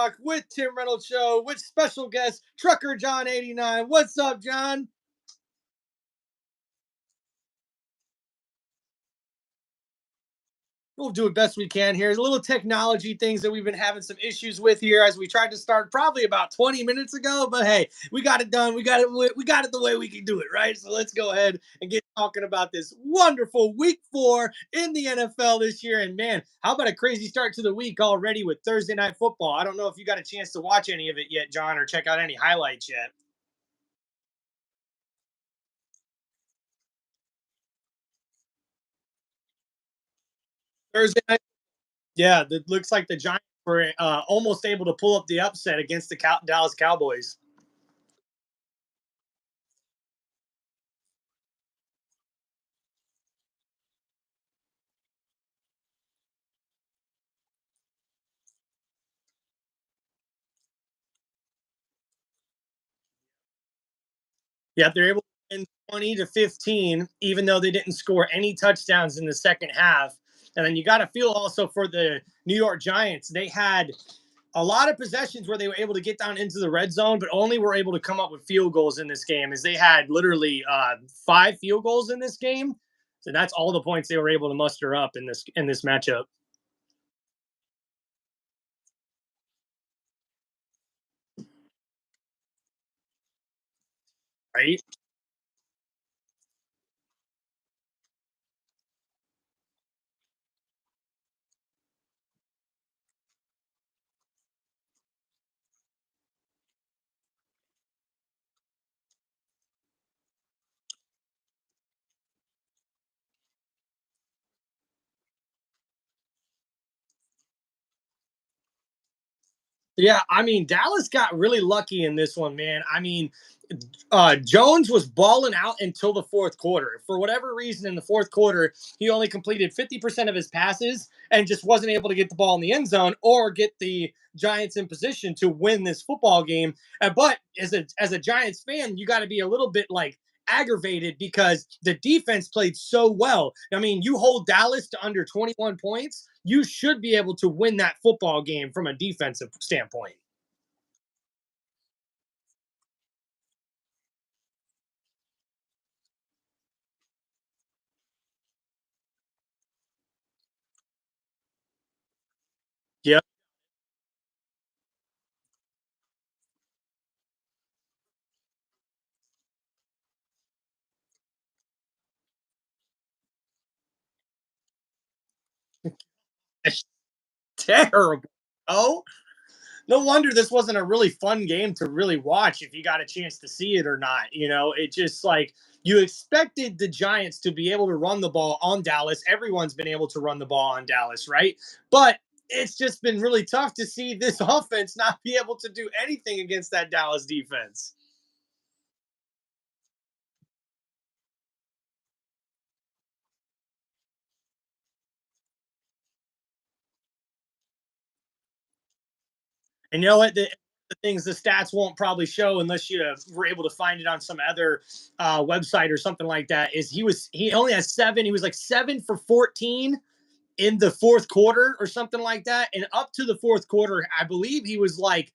Talk with Tim Reynolds Show with special guest Trucker John 89. What's up, John? We'll do it best we can here. There's a little technology things that we've been having some issues with here as we tried to start probably about 20 minutes ago. But hey, we got it done. We got it the way we can do it, right? So let's go ahead and get talking about this wonderful week 4 in the NFL this year. And man, how about a crazy start to the week already with Thursday night football? I don't know if you got a chance to watch any of it yet, John, or check out any highlights yet. Thursday night. Yeah, it looks like the Giants were almost able to pull up the upset against the Dallas Cowboys. Yeah, they're able to win 20-15, even though they didn't score any touchdowns in the second half. And then you got to feel also for the New York Giants. They had a lot of possessions where they were able to get down into the red zone, but only were able to come up with field goals in this game, as they had literally 5 field goals in this game. So that's all the points they were able to muster up in this matchup, right? Yeah, I mean, Dallas got really lucky in this one, man. I mean, Jones was balling out until the fourth quarter. For whatever reason, in the fourth quarter, he only completed 50% of his passes and just wasn't able to get the ball in the end zone or get the Giants in position to win this football game. But as a Giants fan, you got to be a little bit like aggravated because the defense played so well. I mean, you hold Dallas to under 21 points, you should be able to win that football game from a defensive standpoint, yeah. It's terrible. Oh, no wonder this wasn't a really fun game to really watch if you got a chance to see it or not. It just like you expected the Giants to be able to run the ball on Dallas. Everyone's been able to run the ball on Dallas, right? But it's just been really tough to see this offense not be able to do anything against that Dallas defense. And you know what? The things, the stats won't probably show unless you were able to find it on some other website or something like that. Is he only has seven? He was like 7 for 14 in the fourth quarter or something like that. And up to the fourth quarter, I believe he was like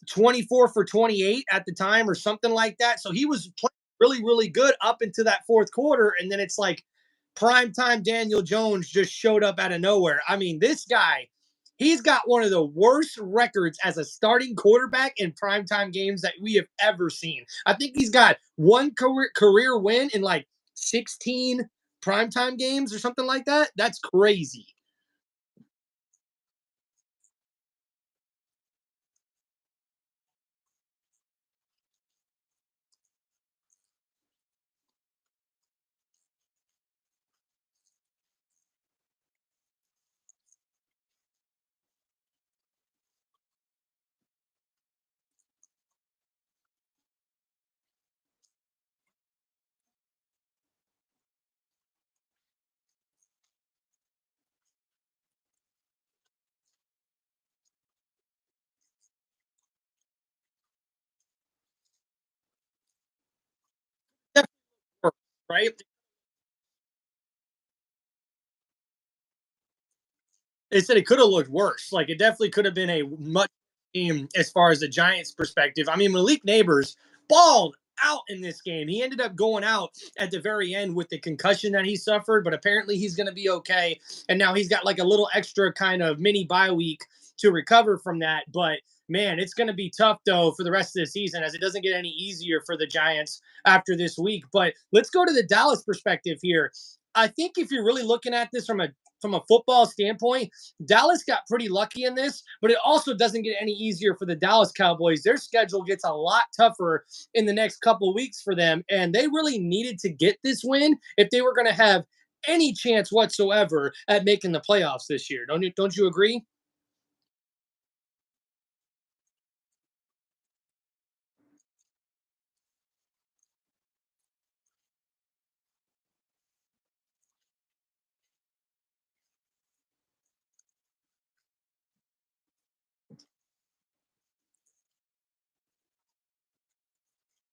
24 for 28 at the time or something like that. So he was playing really, really good up into that fourth quarter. And then it's like prime time Daniel Jones just showed up out of nowhere. I mean, this guy, he's got one of the worst records as a starting quarterback in primetime games that we have ever seen. I think he's got one career win in like 16 primetime games or something like that. That's crazy. Right? They said it could have looked worse. Like it definitely could have been a much team as far as the Giants' perspective. I mean, Malik Neighbors balled out in this game. He ended up going out at the very end with the concussion that he suffered, but apparently he's going to be okay. And now he's got like a little extra kind of mini bye week to recover from that. But man, it's going to be tough though for the rest of the season as it doesn't get any easier for the Giants after this week. But let's go to the Dallas perspective here. I think if you're really looking at this from a football standpoint, Dallas got pretty lucky in this, but it also doesn't get any easier for the Dallas Cowboys. Their schedule gets a lot tougher in the next couple of weeks for them, and they really needed to get this win if they were going to have any chance whatsoever at making the playoffs this year. Don't you agree?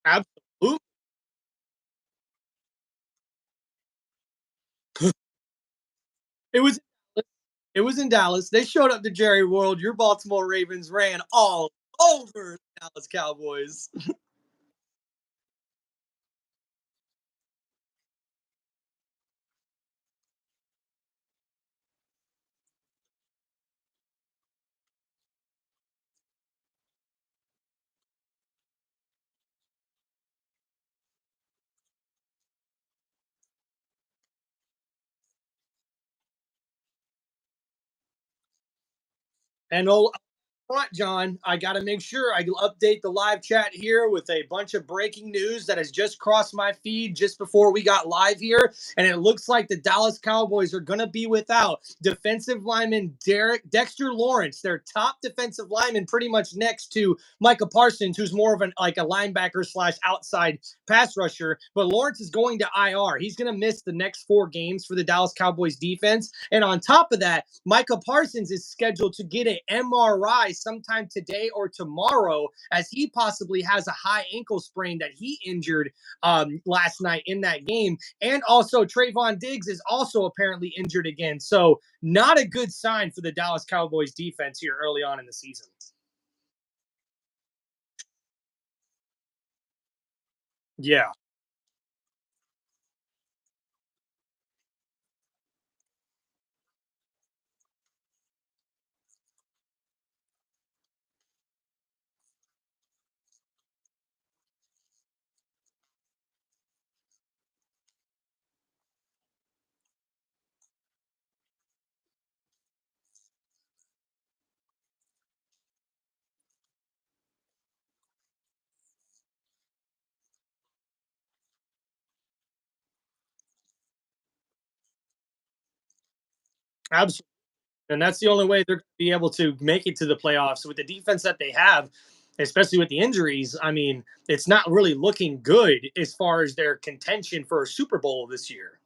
Absolutely. It was it was in Dallas. They showed up to Jerry World. Your Baltimore Ravens ran all over the Dallas Cowboys. And front, John, I got to make sure I update the live chat here with a bunch of breaking news that has just crossed my feed just before we got live here. And it looks like the Dallas Cowboys are going to be without defensive lineman Dexter Lawrence, their top defensive lineman, pretty much next to Micah Parsons, who's more of like a linebacker slash outside pass rusher. But Lawrence is going to IR. He's going to miss the next 4 games for the Dallas Cowboys defense. And on top of that, Micah Parsons is scheduled to get an MRI sometime today or tomorrow, as he possibly has a high ankle sprain that he injured last night in that game. And also, Trayvon Diggs is also apparently injured again. So, not a good sign for the Dallas Cowboys defense here early on in the season. Yeah, absolutely. And that's the only way they're going to be able to make it to the playoffs with the defense that they have, especially with the injuries. I mean, it's not really looking good as far as their contention for a Super Bowl this year.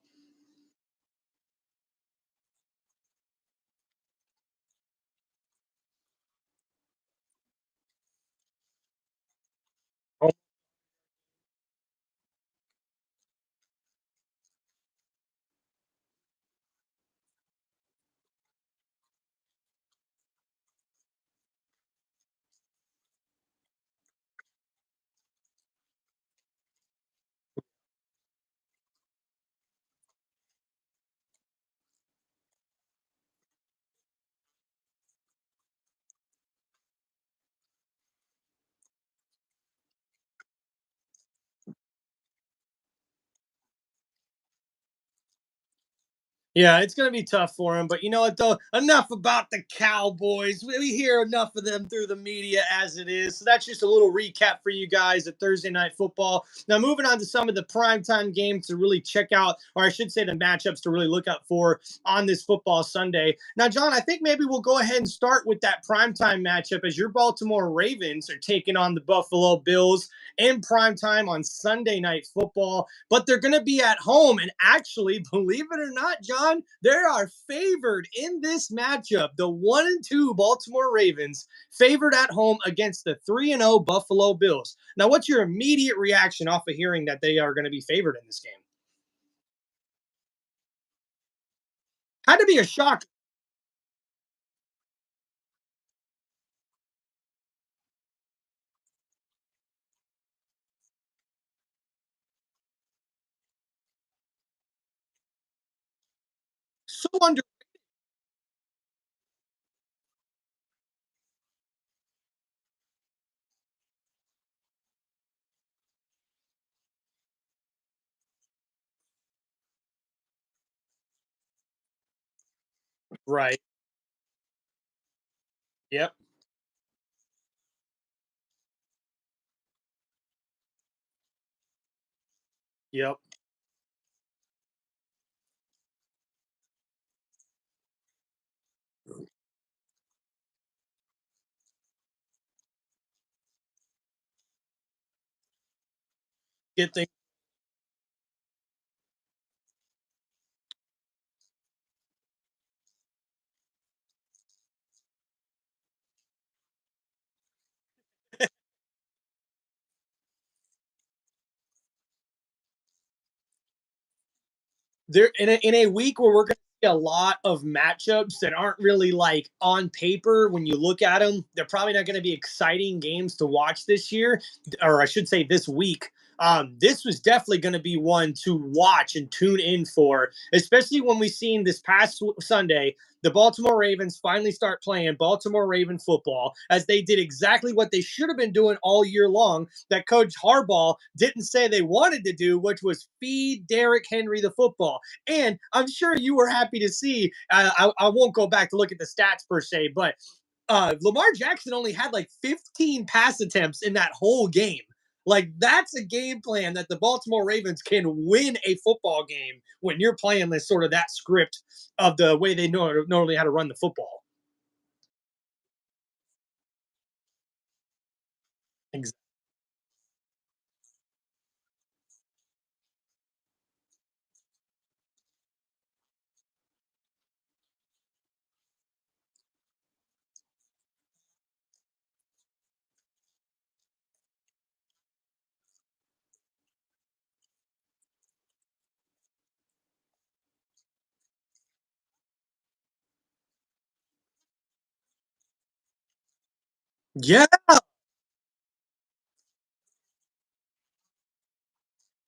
Yeah, it's going to be tough for him. But you know what, though? Enough about the Cowboys. We hear enough of them through the media as it is. So that's just a little recap for you guys at Thursday Night Football. Now, moving on to some of the primetime games to really check out, or I should say the matchups to really look out for on this football Sunday. Now, John, I think maybe we'll go ahead and start with that primetime matchup as your Baltimore Ravens are taking on the Buffalo Bills in primetime on Sunday Night Football, but they're going to be at home. And actually, believe it or not, John, they are favored in this matchup. The 1-2 Baltimore Ravens favored at home against the 3-0 Buffalo Bills. Now, what's your immediate reaction off of hearing that they are going to be favored in this game? Had to be a shock. so under. Right. Yep. Yep. Get things. There in a week where we're going to see a lot of matchups that aren't really like on paper when you look at them. They're probably not going to be exciting games to watch this year, or I should say this week. This was definitely going to be one to watch and tune in for, especially when we seen this past Sunday the Baltimore Ravens finally start playing Baltimore Raven football, as they did exactly what they should have been doing all year long, that Coach Harbaugh didn't say they wanted to do, which was feed Derrick Henry the football. And I'm sure you were happy to see, I won't go back to look at the stats per se, but Lamar Jackson only had like 15 pass attempts in that whole game. Like, that's a game plan that the Baltimore Ravens can win a football game when you're playing this sort of that script of the way they know normally how to run the football. Exactly. Yeah.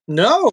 No.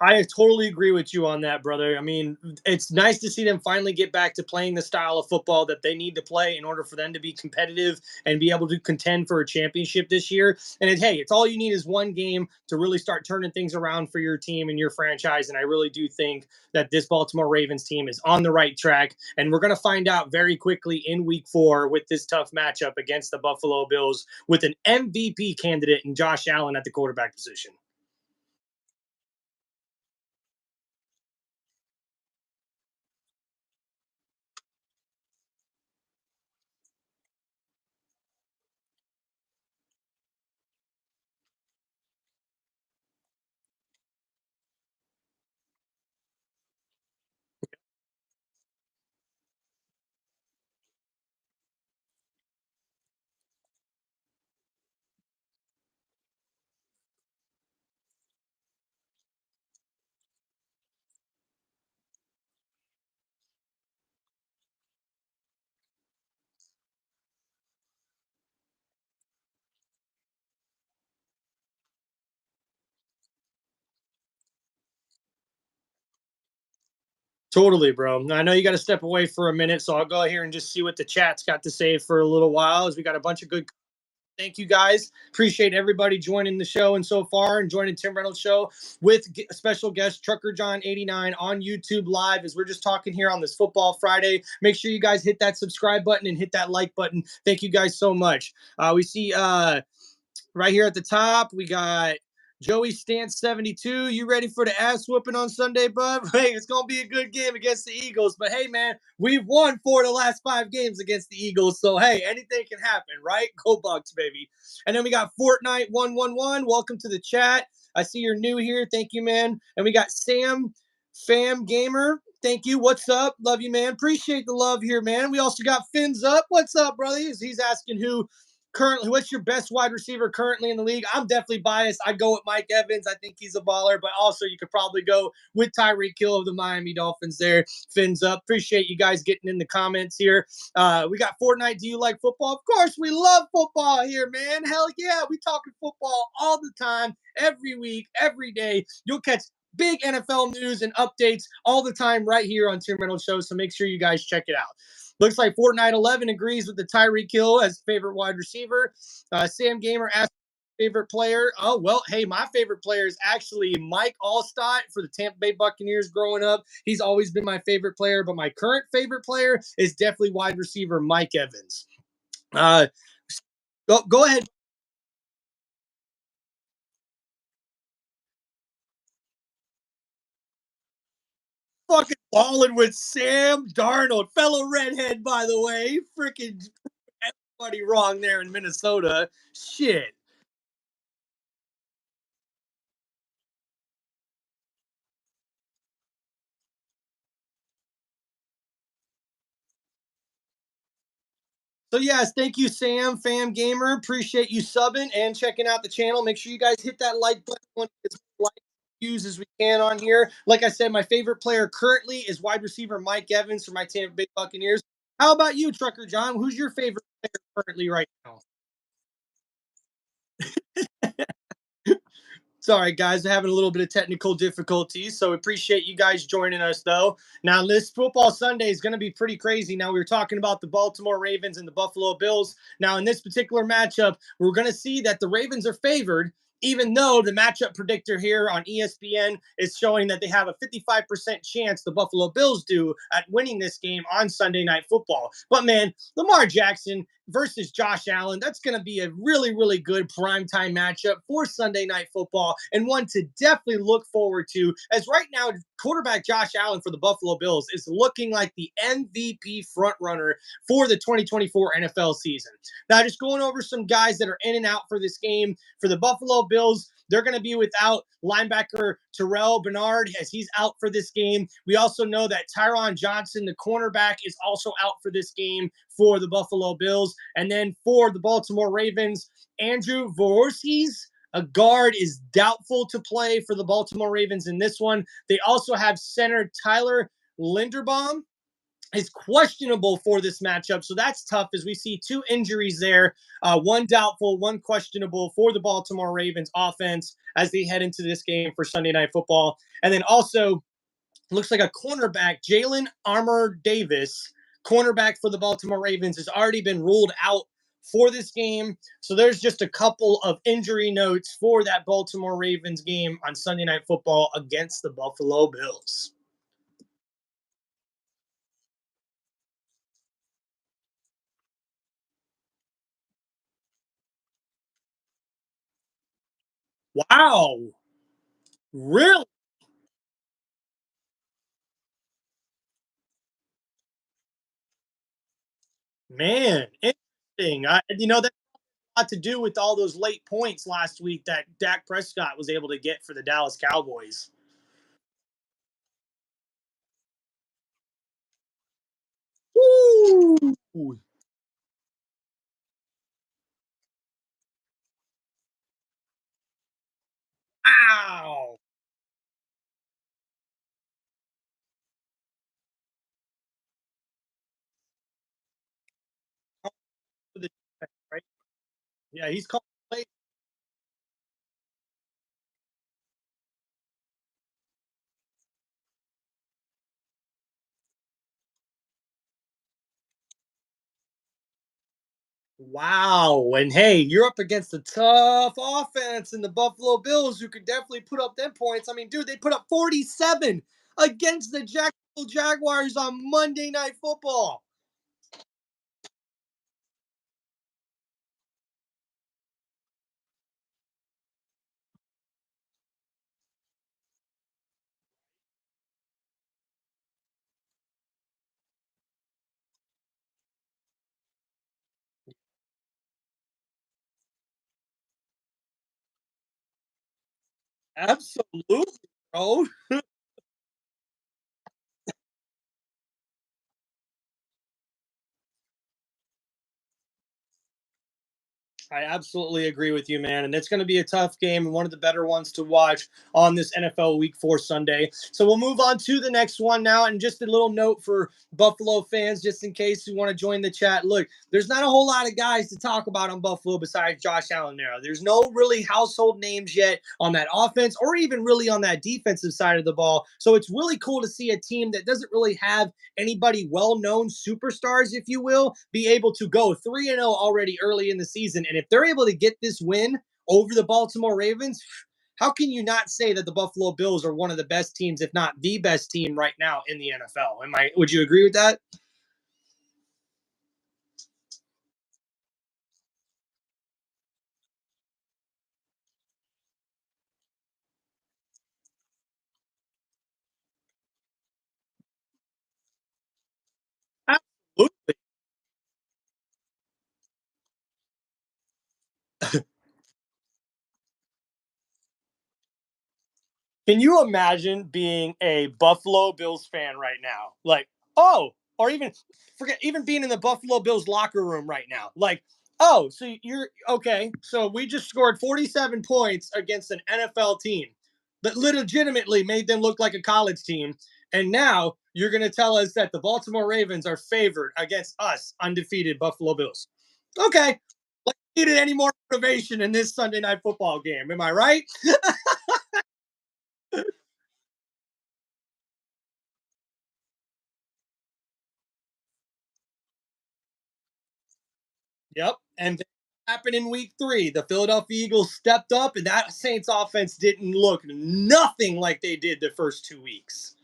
I totally agree with you on that, brother. I mean, it's nice to see them finally get back to playing the style of football that they need to play in order for them to be competitive and be able to contend for a championship this year. And hey, it's all you need is one game to really start turning things around for your team and your franchise. And I really do think that this Baltimore Ravens team is on the right track. And we're going to find out very quickly in week 4 with this tough matchup against the Buffalo Bills with an MVP candidate in Josh Allen at the quarterback position. Totally, bro. I know you got to step away for a minute, so I'll go here and just see what the chat's got to say for a little while. As we got a bunch of good. Thank you guys. Appreciate everybody joining the show and so far and joining Tim Reynolds show with special guest Trucker John 89 on YouTube live as we're just talking here on this Football Friday. Make sure you guys hit that subscribe button and hit that like button. Thank you guys so much. We see right here at the top, we got Joey Stance 72. You ready for the ass whooping on Sunday, bud? Hey, it's gonna be a good game against the Eagles. But hey, man, we've won 4 of the last 5 games against the Eagles. So hey, anything can happen, right? Go Bucks, baby. And then we got Fortnite 111. Welcome to the chat. I see you're new here. Thank you, man. And we got Sam Fam Gamer, thank you. What's up? Love you, man. Appreciate the love here, man. We also got Fins up. What's up, brother? He's asking what's your best wide receiver currently in the league? I'm definitely biased. I'd go with Mike Evans. I think he's a baller, but also you could probably go with Tyreek Hill of the Miami Dolphins there. Fins up. Appreciate you guys getting in the comments here. We got Fortnite. Do you like football? Of course, we love football here, man. Hell yeah. We talking football all the time, every week, every day. You'll catch big NFL news and updates all the time right here on Tim Reynolds Show. So make sure you guys check it out. Looks like Fortnite 11 agrees with the Tyreek Hill as favorite wide receiver. Sam Gamer asked favorite player. Oh, well, hey, my favorite player is actually Mike Allstott for the Tampa Bay Buccaneers growing up. He's always been my favorite player, but my current favorite player is definitely wide receiver Mike Evans. Uh, go ahead. Fucking balling with Sam Darnold, fellow redhead, by the way. Freaking everybody wrong there in Minnesota. Shit. So yes, thank you, Sam, Fam Gamer. Appreciate you subbing and checking out the channel. Make sure you guys hit that like button. We want to get as many likes and views as we can on here. Like I said, my favorite player currently is wide receiver Mike Evans for my Tampa Bay Buccaneers. How about you, Trucker John? Who's your favorite player currently right now? Sorry, guys, having a little bit of technical difficulties. So appreciate you guys joining us, though. Now, this football Sunday is going to be pretty crazy. Now, we were talking about the Baltimore Ravens and the Buffalo Bills. Now, in this particular matchup, we're going to see that the Ravens are favored, even though the matchup predictor here on ESPN is showing that they have a 55% chance the Buffalo Bills do at winning this game on Sunday Night Football. But man, Lamar Jackson versus Josh Allen. That's going to be a really, really good primetime matchup for Sunday Night Football and one to definitely look forward to. As right now, quarterback Josh Allen for the Buffalo Bills is looking like the MVP frontrunner for the 2024 NFL season. Now, just going over some guys that are in and out for this game for the Buffalo Bills. They're going to be without linebacker Terrell Bernard as he's out for this game. We also know that Tyron Johnson, the cornerback, is also out for this game for the Buffalo Bills. And then for the Baltimore Ravens, Andrew Vorhees, a guard, is doubtful to play for the Baltimore Ravens in this one. They also have center Tyler Linderbaum is questionable for this matchup. So that's tough as we see two injuries there, one doubtful, one questionable for the Baltimore Ravens offense as they head into this game for Sunday Night Football. And then also looks like a cornerback, Jalen Armour Davis, cornerback for the Baltimore Ravens, has already been ruled out for this game. So there's just a couple of injury notes for that Baltimore Ravens game on Sunday Night Football against the Buffalo Bills. Wow. Really? Man, interesting. That had to do with all those late points last week that Dak Prescott was able to get for the Dallas Cowboys. Woo! Wow! Right? Yeah, he's called. Wow. And hey, you're up against a tough offense in the Buffalo Bills who could definitely put up them points. I mean, dude, they put up 47 against the Jacksonville Jaguars on Monday Night Football. Absolutely, bro. I absolutely agree with you, man. And it's going to be a tough game and one of the better ones to watch on this NFL Week 4 Sunday. So we'll move on to the next one now. And just a little note for Buffalo fans, just in case you want to join the chat. Look, there's not a whole lot of guys to talk about on Buffalo besides Josh Allen there. There's no really household names yet on that offense or even really on that defensive side of the ball. So it's really cool to see a team that doesn't really have anybody well-known superstars, if you will, be able to go 3-0 already early in the season. And if they're able to get this win over the Baltimore Ravens, how can you not say that the Buffalo Bills are one of the best teams, if not the best team right now in the NFL? Would you agree with that? Absolutely. Can you imagine being a Buffalo Bills fan right now? Like, oh, or even forget even being in the Buffalo Bills locker room right now. Like, oh, so you're okay. So we just scored 47 points against an NFL team that legitimately made them look like a college team. And now you're going to tell us that the Baltimore Ravens are favored against us, undefeated Buffalo Bills. Okay. Like, needed any more motivation in this Sunday night football game. Am I right? Yep. And that happened in week 3. The Philadelphia Eagles stepped up, and that Saints offense didn't look nothing like they did the first 2 weeks.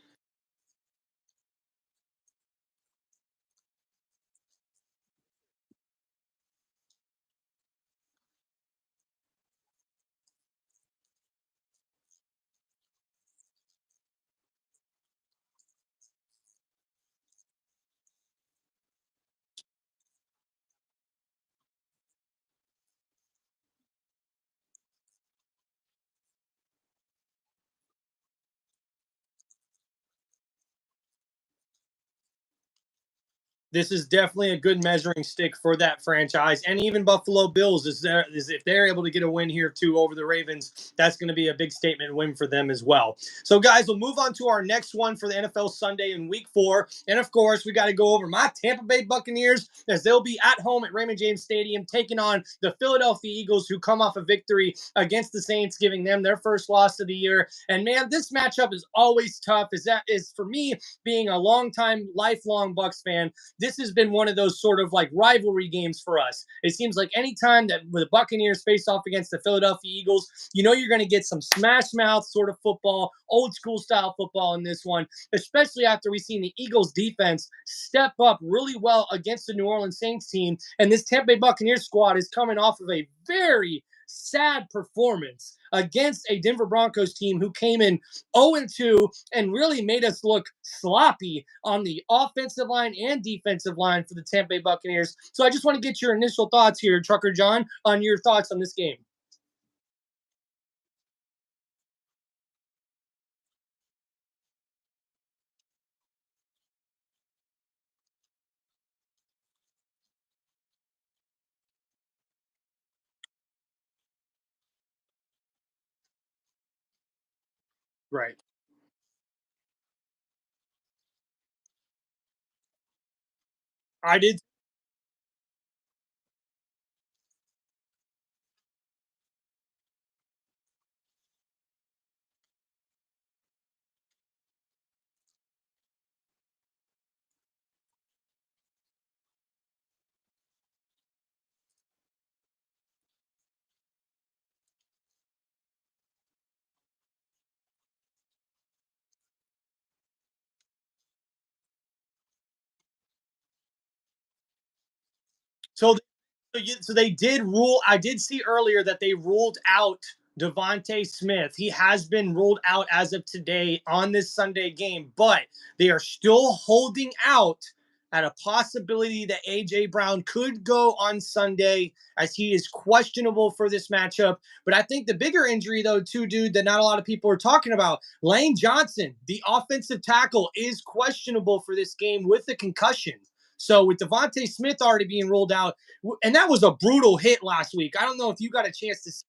This is definitely a good measuring stick for that franchise, and even Buffalo Bills is if they're able to get a win here too over the Ravens, that's going to be a big statement win for them as well. So guys, we'll move on to our next one for the NFL Sunday in Week 4, and of course we got to go over my Tampa Bay Buccaneers as they'll be at home at Raymond James Stadium taking on the Philadelphia Eagles, who come off a victory against the Saints, giving them their first loss of the year. And man, this matchup is always tough. Is for me, being a long-time, lifelong Bucks fan, this has been one of those sort of like rivalry games for us. It seems like anytime that the Buccaneers face off against the Philadelphia Eagles, you know you're going to get some smash mouth sort of football, old school style football in this one, especially after we've seen the Eagles defense step up really well against the New Orleans Saints team. And this Tampa Bay Buccaneers squad is coming off of a very sad performance against a Denver Broncos team who came in 0-2 and really made us look sloppy on the offensive line and defensive line for the Tampa Bay Buccaneers. So I just want to get your initial thoughts here, Trucker John, on your thoughts on this game. Right. I did. So so they did rule. I did see earlier that they ruled out Devonte Smith. He has been ruled out as of today on this Sunday game, but they are still holding out at a possibility that AJ Brown could go on Sunday as he is questionable for this matchup. But I think the bigger injury, though, too, dude, that not a lot of people are talking about, Lane Johnson, the offensive tackle, is questionable for this game with a concussion. So with Devontae Smith already being rolled out, and that was a brutal hit last week. I don't know if you got a chance to see.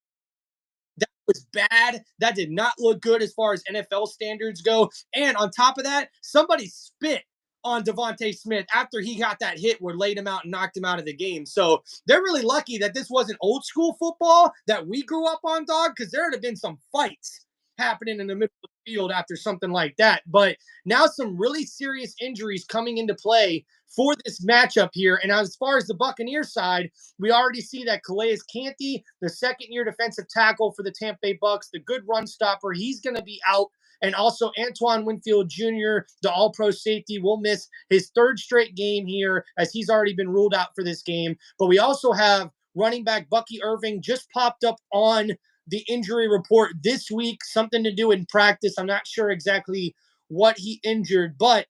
That was bad. That did not look good as far as NFL standards go. And on top of that, somebody spit on Devontae Smith after he got that hit where laid him out and knocked him out of the game. So they're really lucky that this wasn't old school football that we grew up on, dog, because there would have been some fights happening in the middle of the field after something like that. But now some really serious injuries coming into play for this matchup here. And as far as the Buccaneers side, we already see that Calais Canty, the second-year defensive tackle for the Tampa Bay Bucks, the good run stopper, he's going to be out. And also Antoine Winfield Jr., the all-pro safety, will miss his third straight game here as he's already been ruled out for this game. But we also have running back Bucky Irving just popped up on the injury report this week, something to do in practice. I'm not sure exactly what he injured, but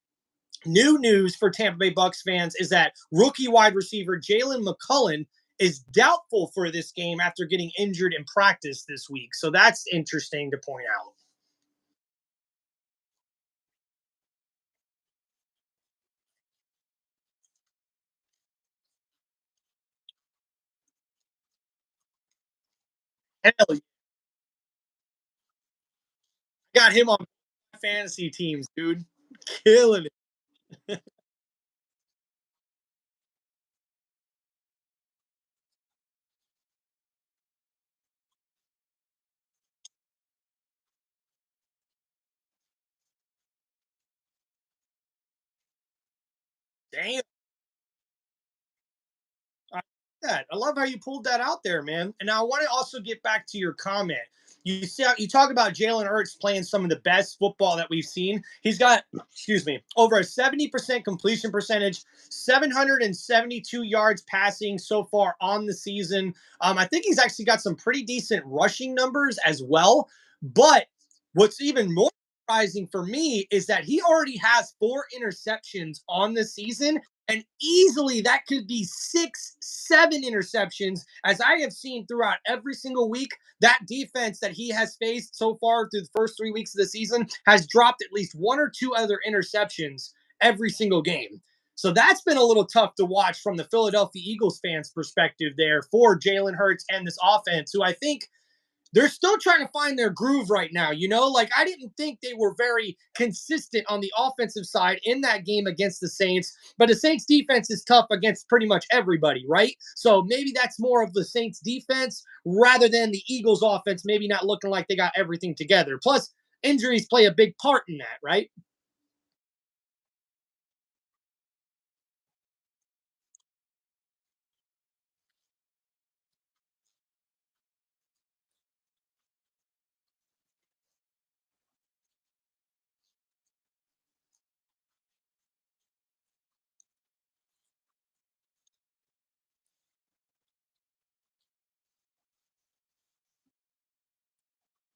new news for Tampa Bay Bucks fans is that rookie wide receiver Jalen McCullen is doubtful for this game after getting injured in practice this week. So that's interesting to point out. Hell, yeah. Got him on fantasy teams, dude. Killing it. Damn. I like that. I love how you pulled that out there, man. And now I want to also get back to your comment. You see, you talk about Jalen Hurts playing some of the best football that we've seen. He's got, excuse me, over a 70% completion percentage, 772 yards passing so far on the season. I think he's actually got some pretty decent rushing numbers as well. But what's even more surprising for me is that he already has 4 interceptions on the season, and easily that could be 6, 7 interceptions, as I have seen throughout every single week. That defense that he has faced so far through the first 3 weeks of the season has dropped at least 1 or 2 other interceptions every single game. So that's been a little tough to watch from the Philadelphia Eagles fans' perspective there for Jalen Hurts and this offense, who I think they're still trying to find their groove right now. Like I didn't think they were very consistent on the offensive side in that game against the Saints, but the Saints defense is tough against pretty much everybody, right? So maybe that's more of the Saints defense rather than the Eagles offense, maybe not looking like they got everything together. Plus, injuries play a big part in that, right?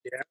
Yeah.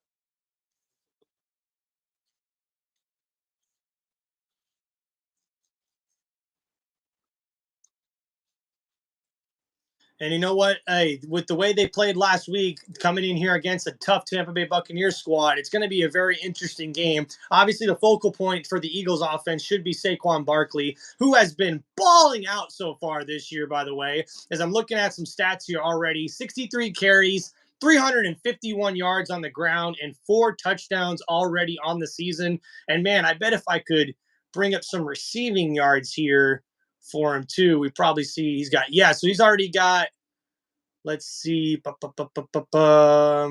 And you know what? Hey, with the way they played last week, coming in here against a tough Tampa Bay Buccaneers squad, it's going to be a very interesting game. Obviously, the focal point for the Eagles offense should be Saquon Barkley, who has been balling out so far this year, by the way. As I'm looking at some stats here already, 63 carries, 351 yards on the ground, and 4 touchdowns already on the season. And man, I bet if I could bring up some receiving yards here for him too, we probably see he's got, yeah, so he's already got, let's see. Yeah,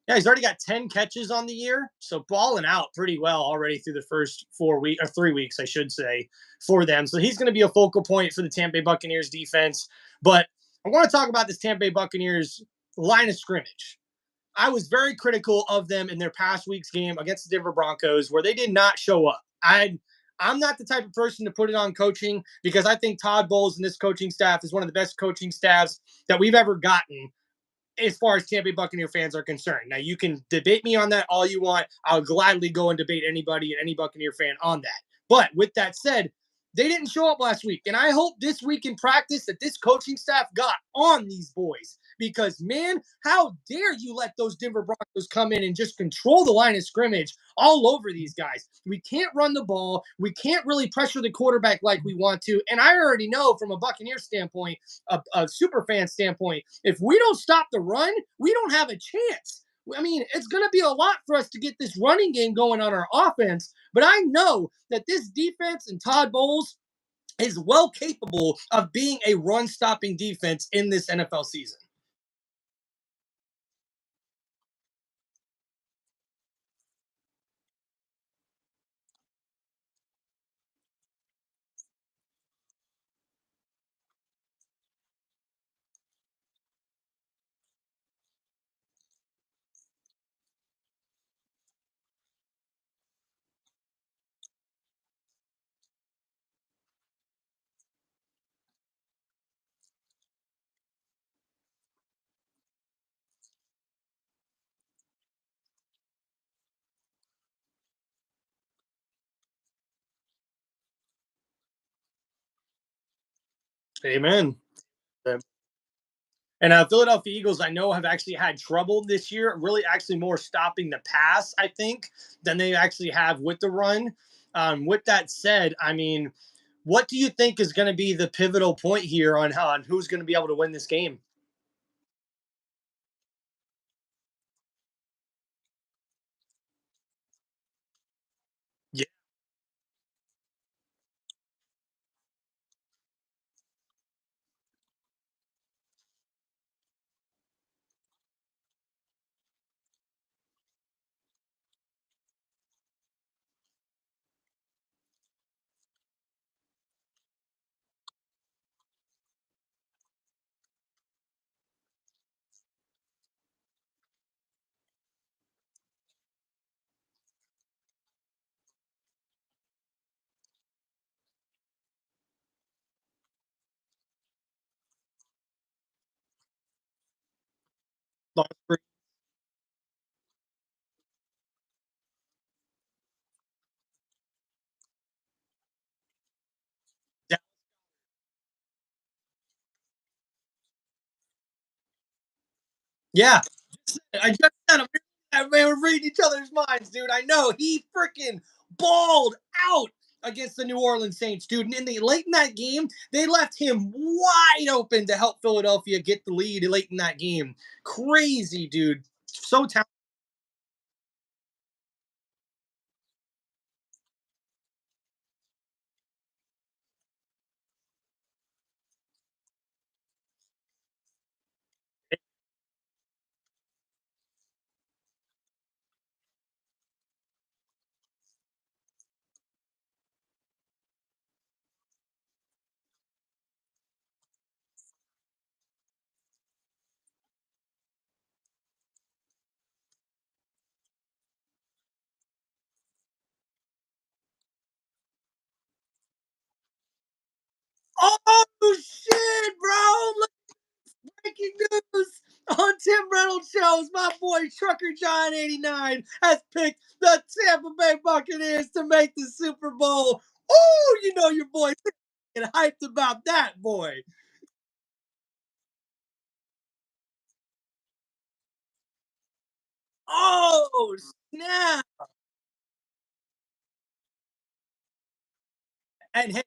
he's already got 10 catches on the year. So balling out pretty well already through the first 4 weeks or 3 weeks, I should say, for them. So he's going to be a focal point for the Tampa Bay Buccaneers defense. But I want to talk about this Tampa Bay Buccaneers line of scrimmage. I was very critical of them in their past week's game against the Denver Broncos, where they did not show up. I'm not the type of person to put it on coaching, because I think Todd Bowles and this coaching staff is one of the best coaching staffs that we've ever gotten as far as Tampa Bay Buccaneer fans are concerned. Now, you can debate me on that all you want. I'll gladly go and debate anybody and any Buccaneer fan on that. But with that said, they didn't show up last week. And I hope this week in practice that this coaching staff got on these boys, because, man, how dare you let those Denver Broncos come in and just control the line of scrimmage all over these guys? We can't run the ball. We can't really pressure the quarterback like we want to. And I already know from a Buccaneer standpoint, a super fan standpoint, if we don't stop the run, we don't have a chance. I mean, it's going to be a lot for us to get this running game going on our offense. But I know that this defense and Todd Bowles is well capable of being a run stopping defense in this NFL season. Amen. And Philadelphia Eagles, I know, have actually had trouble this year, really actually more stopping the pass, I think, than they actually have with the run. With that said, I mean, what do you think is going to be the pivotal point here on who's going to be able to win this game? Yeah, yeah. I just said we're reading each other's minds, dude. I know he freaking balled out against the New Orleans Saints, dude. And in the late in that game, they left him wide open to help Philadelphia get the lead late in that game. Crazy, dude. So talented. Oh shit, bro! Breaking news on Tim Reynolds shows. My boy Trucker John 89 has picked the Tampa Bay Buccaneers to make the Super Bowl. Oh, you know your boy getting hyped about that, boy. Oh, snap. And hey,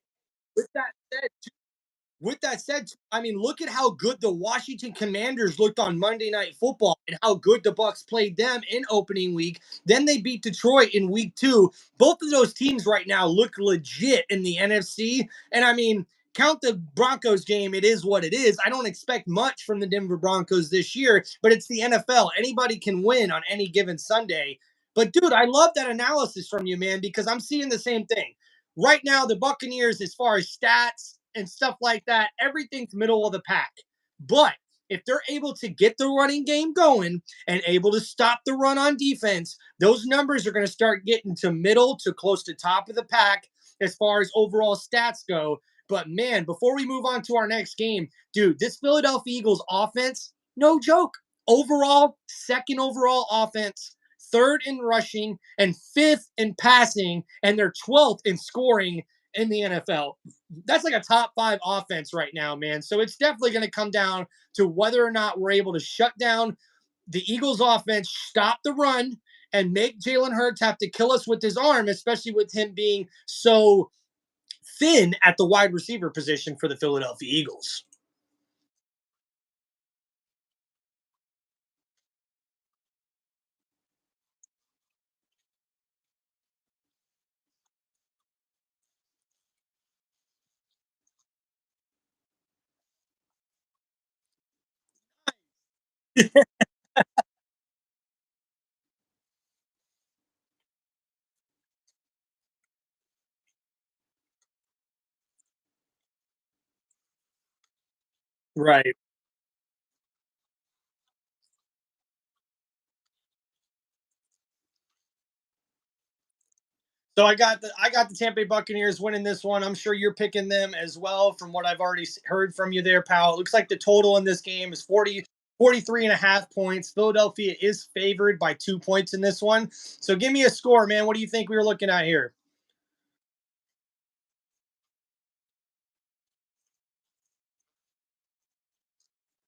with that said, I mean, look at how good the Washington Commanders looked on Monday Night Football and how good the Bucks played them in opening week. Then they beat Detroit in week 2. Both of those teams right now look legit in the NFC. And I mean, count the Broncos game, it is what it is. I don't expect much from the Denver Broncos this year, but it's the NFL. Anybody can win on any given Sunday. But dude, I love that analysis from you, man, because I'm seeing the same thing right now. The Buccaneers, as far as stats and stuff like that, everything's middle of the pack. But if they're able to get the running game going and able to stop the run on defense, those numbers are going to start getting to middle to close to top of the pack as far as overall stats go. But man, before we move on to our next game, dude, this Philadelphia Eagles offense, no joke. Overall, second overall offense, third in rushing, and fifth in passing, and they're 12th in scoring. in the NFL. That's like a top 5 offense right now, man. So it's definitely going to come down to whether or not we're able to shut down the Eagles offense, stop the run, and make Jalen Hurts have to kill us with his arm, especially with him being so thin at the wide receiver position for the Philadelphia Eagles. Right. So I got the Tampa Bay Buccaneers winning this one. I'm sure you're picking them as well from what I've already heard from you there, pal. It looks like the total in this game is 43.5 points. Philadelphia is favored by 2 points in this one. So give me a score, man. What do you think we were looking at here?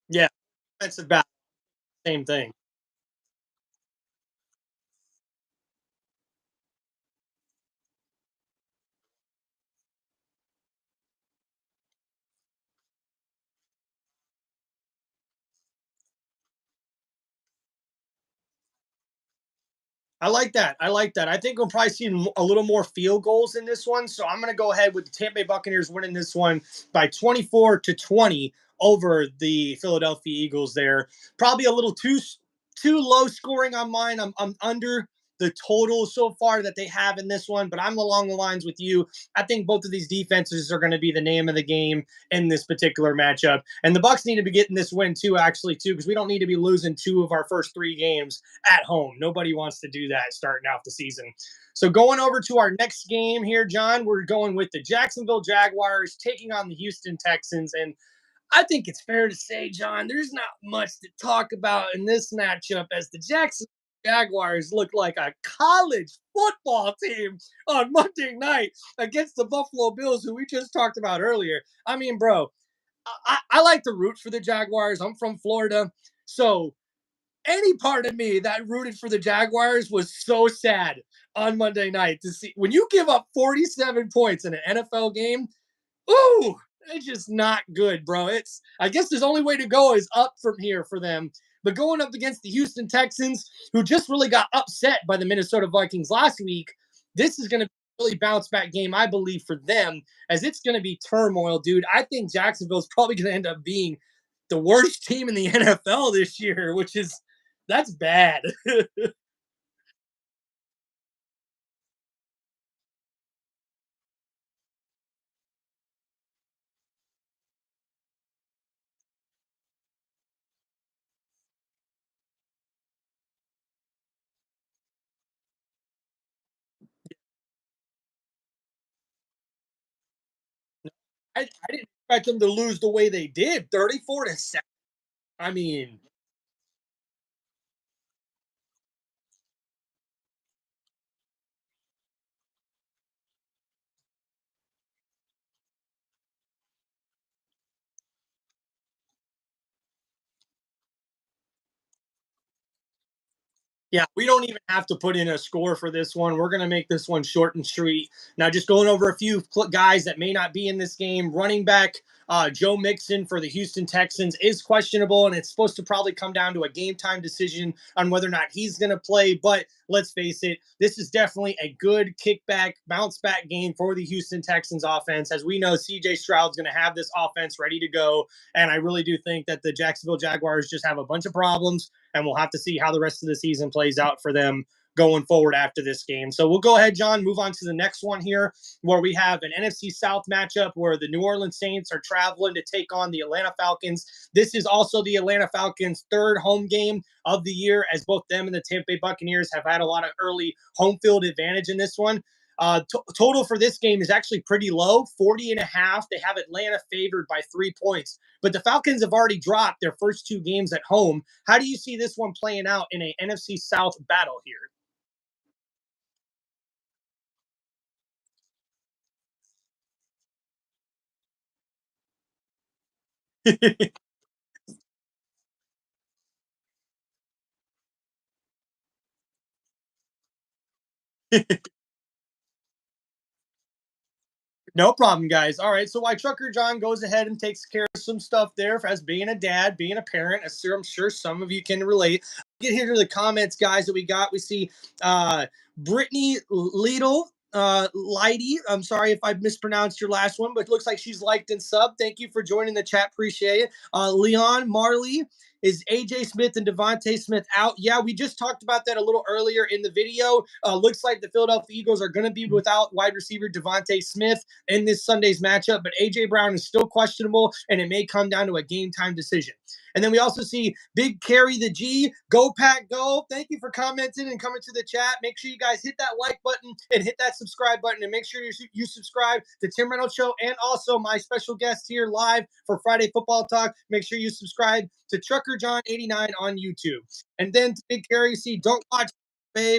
Yeah, that's about the same thing. I like that. I like that. I think we'll probably see a little more field goals in this one. So I'm going to go ahead with the Tampa Bay Buccaneers winning this one by 24-20 over the Philadelphia Eagles. There, probably a little too low scoring on mine. I'm under the total so far that they have in this one, but I'm along the lines with you. I think both of these defenses are going to be the name of the game in this particular matchup, and the Bucks need to be getting this win too, actually, too, because we don't need to be losing 2 of our first 3 games at home. Nobody wants to do that starting off the season. So going over to our next game here, John, we're going with the Jacksonville Jaguars taking on the Houston Texans. And I think it's fair to say, John, there's not much to talk about in this matchup as the Jacksonville Jaguars look like a college football team on Monday night against the Buffalo Bills, who we just talked about earlier. I mean, bro, I like to root for the Jaguars. I'm from Florida. So any part of me that rooted for the Jaguars was so sad on Monday night to see when you give up 47 points in an NFL game. Ooh, it's just not good, bro. It's I guess there's only way to go is up from here for them. But going up against the Houston Texans, who just really got upset by the Minnesota Vikings last week, this is going to be a really bounce back game, I believe, for them, as it's going to be turmoil, dude. I think Jacksonville's probably going to end up being the worst team in the NFL this year, which is that's bad. I didn't expect them to lose the way they did, 34-7. I mean, yeah, we don't even have to put in a score for this one. We're going to make this one short and sweet. Now, just going over a few guys that may not be in this game. Running back Joe Mixon for the Houston Texans is questionable, and it's supposed to probably come down to a game time decision on whether or not he's going to play. But let's face it, this is definitely a good kickback, bounce back game for the Houston Texans offense. As we know, CJ Stroud's going to have this offense ready to go. And I really do think that the Jacksonville Jaguars just have a bunch of problems, and we'll have to see how the rest of the season plays out for them going forward after this game. So we'll go ahead, John, move on to the next one here, where we have an NFC South matchup where the New Orleans Saints are traveling to take on the Atlanta Falcons. This is also the Atlanta Falcons' third home game of the year, as both them and the Tampa Bay Buccaneers have had a lot of early home field advantage in this one. Total for this game is actually pretty low, 40.5. They have Atlanta favored by 3 points, but the Falcons have already dropped their first 2 games at home. How do you see this one playing out in a NFC South battle here? No problem, guys. All right. So why Trucker John goes ahead and takes care of some stuff there as being a dad, being a parent. I'm sure some of you can relate. Get here to the comments, guys, that we got. We see Brittany Lidl. Lighty, I'm sorry if I mispronounced your last one, but it looks like she's liked and sub. Thank you for joining the chat. Appreciate it. Leon Marley, is AJ Smith and Devontae Smith out? Yeah, we just talked about that a little earlier in the video. Looks like the Philadelphia Eagles are going to be without wide receiver Devontae Smith in this Sunday's matchup, but AJ Brown is still questionable, and it may come down to a game time decision. And then we also see Big Carry the G. Go Pack Go. Thank you for commenting and coming to the chat. Make sure you guys hit that like button and hit that subscribe button, and make sure you subscribe to Tim Reynolds Show and also my special guest here live for Friday Football Talk. Make sure you subscribe to Trucker John 89 on YouTube. And then to Big Carry, see, don't watch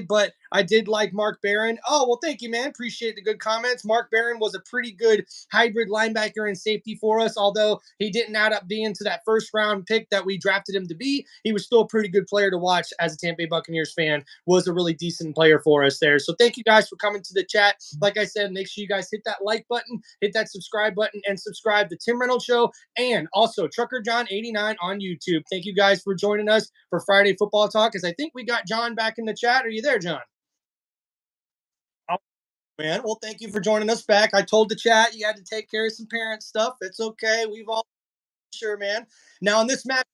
but I did like Mark Barron. Oh, well, thank you, man. Appreciate the good comments. Mark Barron was a pretty good hybrid linebacker and safety for us, although he didn't add up being to that first round pick that we drafted him to be. He was still a pretty good player to watch as a Tampa Bay Buccaneers fan, was a really decent player for us there. So thank you guys for coming to the chat. Like I said, make sure you guys hit that like button, hit that subscribe button, and subscribe to Tim Reynolds Show and also Trucker John 89 on YouTube. Thank you guys for joining us for Friday Football Talk, because I think we got John back in the chat. Are you there, John? Oh, man. Well, thank you for joining us back. I told the chat you had to take care of some parent stuff. It's okay. We've all sure, man. Now, in this match,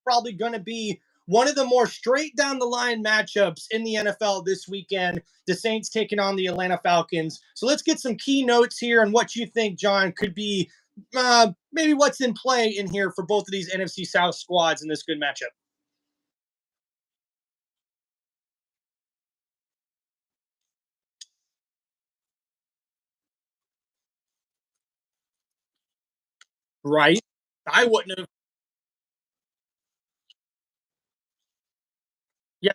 probably going to be one of the more straight down the line matchups in the NFL this weekend. The Saints taking on the Atlanta Falcons. So let's get some key notes here on what you think, John, could be maybe what's in play in here for both of these NFC South squads in this good matchup. Right? I wouldn't have. Yeah,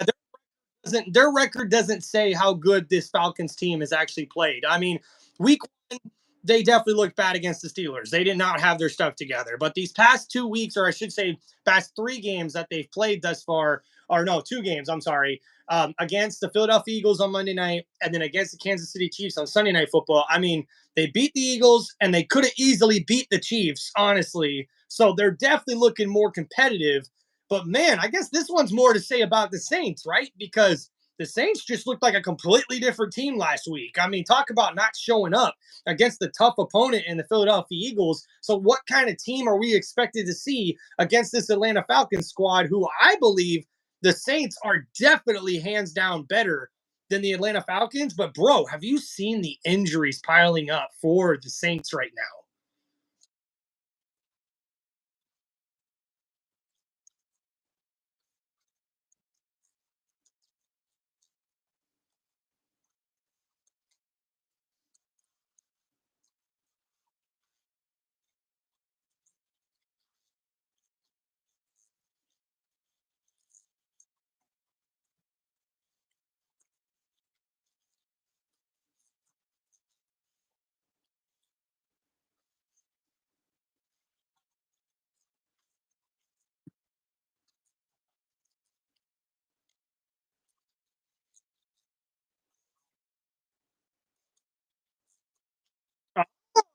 their record doesn't say how good this Falcons team has actually played. I mean, week one, they definitely looked bad against the Steelers. They did not have their stuff together. But these past 2 weeks, or I should say, past 3 games that they've played thus far, or no, 2 games, I'm sorry, against the Philadelphia Eagles on Monday night and then against the Kansas City Chiefs on Sunday Night Football. I mean, they beat the Eagles and they could have easily beat the Chiefs, honestly. So they're definitely looking more competitive. But man, I guess this one's more to say about the Saints, right? Because the Saints just looked like a completely different team last week. I mean, talk about not showing up against the tough opponent in the Philadelphia Eagles. So, what kind of team are we expected to see against this Atlanta Falcons squad, who I believe the Saints are definitely hands down better than the Atlanta Falcons? But, bro, have you seen the injuries piling up for the Saints right now?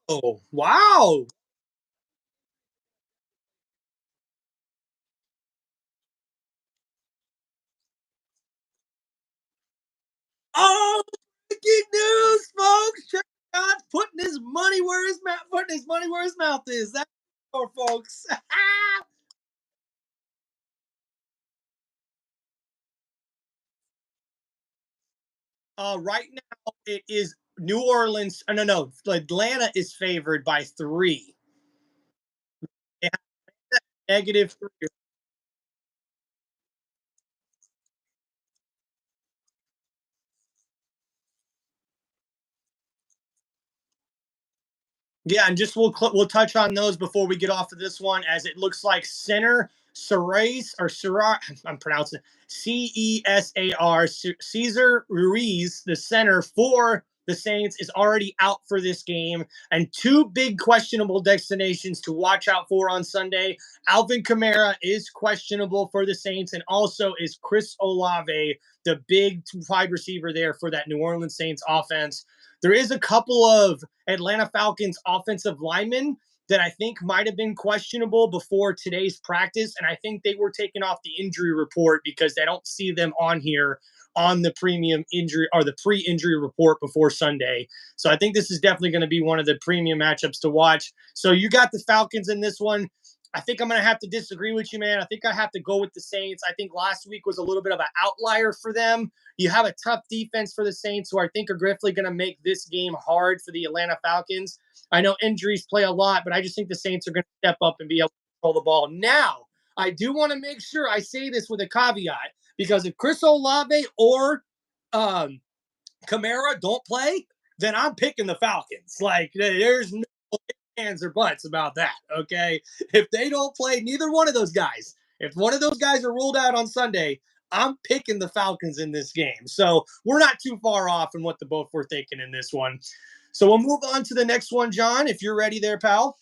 Oh, wow. Oh, breaking news, folks! Check God's putting his money where his mouth is. That's for folks. Right now it is New Orleans. No. Atlanta is favored by 3. They have -3. Yeah, and just we'll touch on those before we get off of this one, as it looks like center Cerise or Cirar, I'm pronouncing Cesar Ruiz, the center for the Saints, is already out for this game. And two big questionable destinations to watch out for on Sunday. Alvin Kamara is questionable for the Saints, and also is Chris Olave, the big wide receiver there for that New Orleans Saints offense. There is a couple of Atlanta Falcons offensive linemen that I think might have been questionable before today's practice. And I think they were taken off the injury report because they don't see them on here on the premium injury or the pre-injury report before Sunday. So I think this is definitely going to be one of the premium matchups to watch. So you got the Falcons in this one. I think I'm going to have to disagree with you, man. I think I have to go with the Saints. I think last week was a little bit of an outlier for them. You have a tough defense for the Saints, who I think are definitely going to make this game hard for the Atlanta Falcons. I know injuries play a lot, but I just think the Saints are going to step up and be able to control the ball. Now, I do want to make sure I say this with a caveat, because if Chris Olave or um, Kamara don't play, then I'm picking the Falcons. Like, there's no ands or buts about that. Okay. If they don't play, neither one of those guys, if one of those guys are ruled out on Sunday, I'm picking the Falcons in this game. So we're not too far off in what the both we're thinking in this one. So we'll move on to the next one, John, if you're ready there, pal.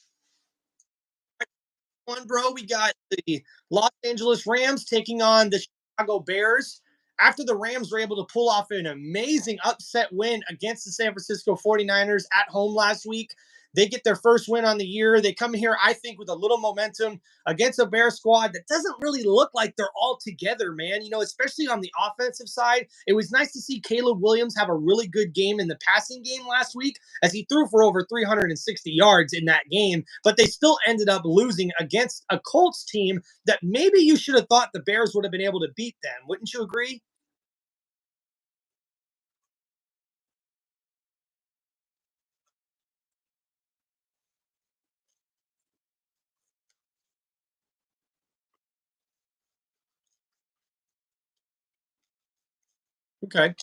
One, bro, we got the Los Angeles Rams taking on the Chicago Bears. After the Rams were able to pull off an amazing upset win against the San Francisco 49ers at home last week, they get their first win on the year. They come here, I think, with a little momentum against a Bear squad that doesn't really look like they're all together, man. You know, especially on the offensive side. It was nice to see Caleb Williams have a really good game in the passing game last week, as he threw for over 360 yards in that game, but they still ended up losing against a Colts team that maybe you should have thought the Bears would have been able to beat them. Wouldn't you agree? Okay.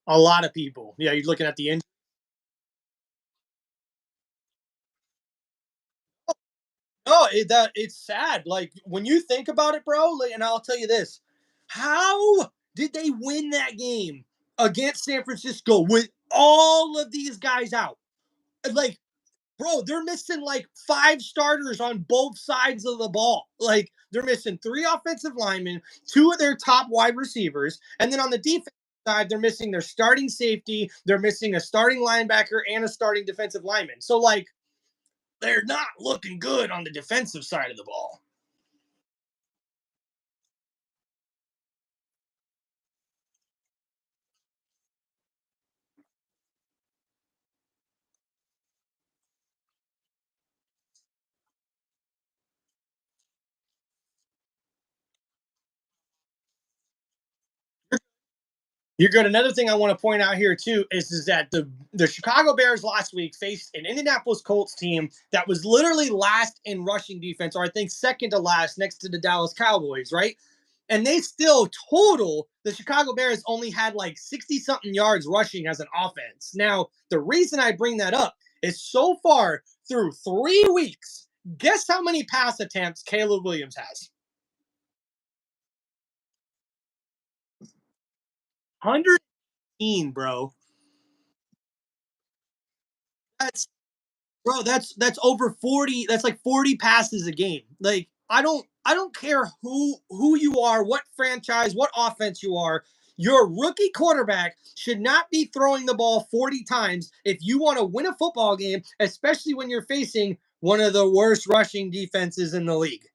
A lot of people. Yeah, you're looking at the end. No, it's sad. Like when you think about it, bro. Like, and I'll tell you this: how did they win that game against San Francisco with all of these guys out? Like, bro, they're missing like five starters on both sides of the ball. Like, they're missing three offensive linemen, two of their top wide receivers, and then on the defense side, they're missing their starting safety, they're missing a starting linebacker and a starting defensive lineman. So, like, they're not looking good on the defensive side of the ball. You're good. Another thing I want to point out here too is that the Chicago Bears last week faced an Indianapolis Colts team that was literally last in rushing defense, or I think second to last, next to the Dallas Cowboys, right? And they still total the Chicago Bears only had like 60 something yards rushing as an offense. Now, the reason I bring that up is so far through 3 weeks, guess how many pass attempts Caleb Williams has? 100, bro. That's that's over 40. That's like 40 passes a game. Like, I don't care who you are, what franchise, what offense you are. Your rookie quarterback should not be throwing the ball 40 times if you want to win a football game, especially when you're facing one of the worst rushing defenses in the league.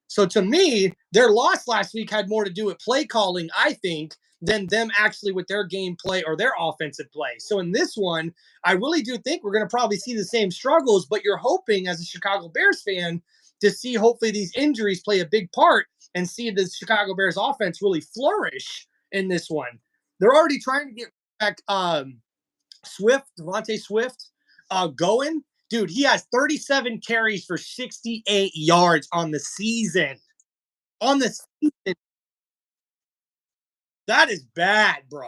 So to me, their loss last week had more to do with play calling, I think, than them actually with their game play or their offensive play. So in this one, I really do think we're going to probably see the same struggles, but you're hoping as a Chicago Bears fan to see hopefully these injuries play a big part and see the Chicago Bears offense really flourish in this one. They're already trying to get back Swift, Devontae Swift, going. Dude, he has 37 carries for 68 yards on the season. On the season, that is bad, bro.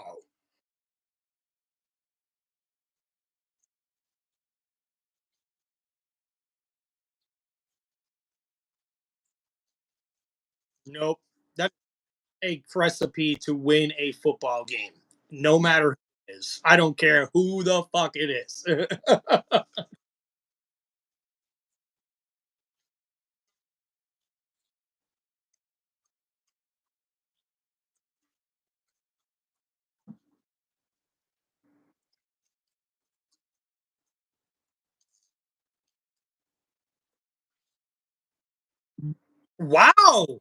Nope. That a recipe to win a football game, no matter who it is. I don't care who the fuck it is. Wow.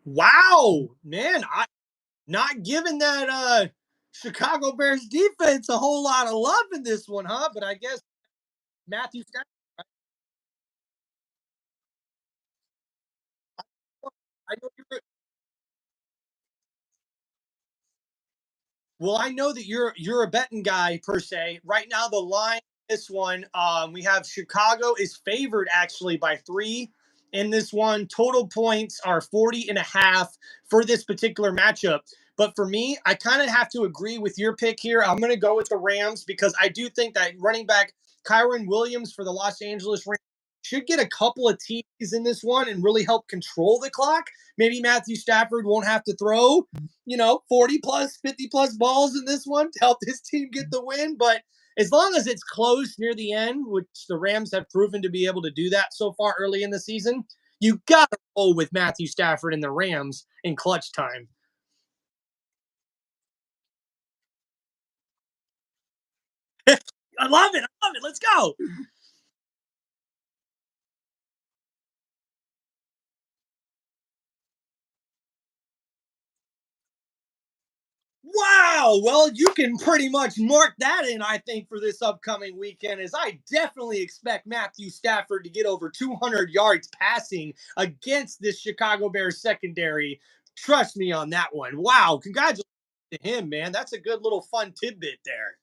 Wow. Man, I not giving that Chicago Bears defense a whole lot of love in this one, huh? But I guess Matthew Stafford, I know you're Well, I know that you're a betting guy per se. Right now, the line this one, we have Chicago is favored actually by 3 in this one. Total points are 40 and a half for this particular matchup. But for me, I kind of have to agree with your pick here. I'm going to go with the Rams because I do think that running back Kyron Williams for the Los Angeles Rams should get a couple of TDs in this one and really help control the clock. Maybe Matthew Stafford won't have to throw 40 plus, 50 plus balls in this one to help this team get the win. But as long as it's close near the end, which the Rams have proven to be able to do that so far early in the season, you got to roll with Matthew Stafford and the Rams in clutch time. I love it. I love it. Let's go. Wow. Well, you can pretty much mark that in, I think, for this upcoming weekend, as I definitely expect Matthew Stafford to get over 200 yards passing against this Chicago Bears secondary. Trust me on that one. Wow. Congratulations to him, man. That's a good little fun tidbit there.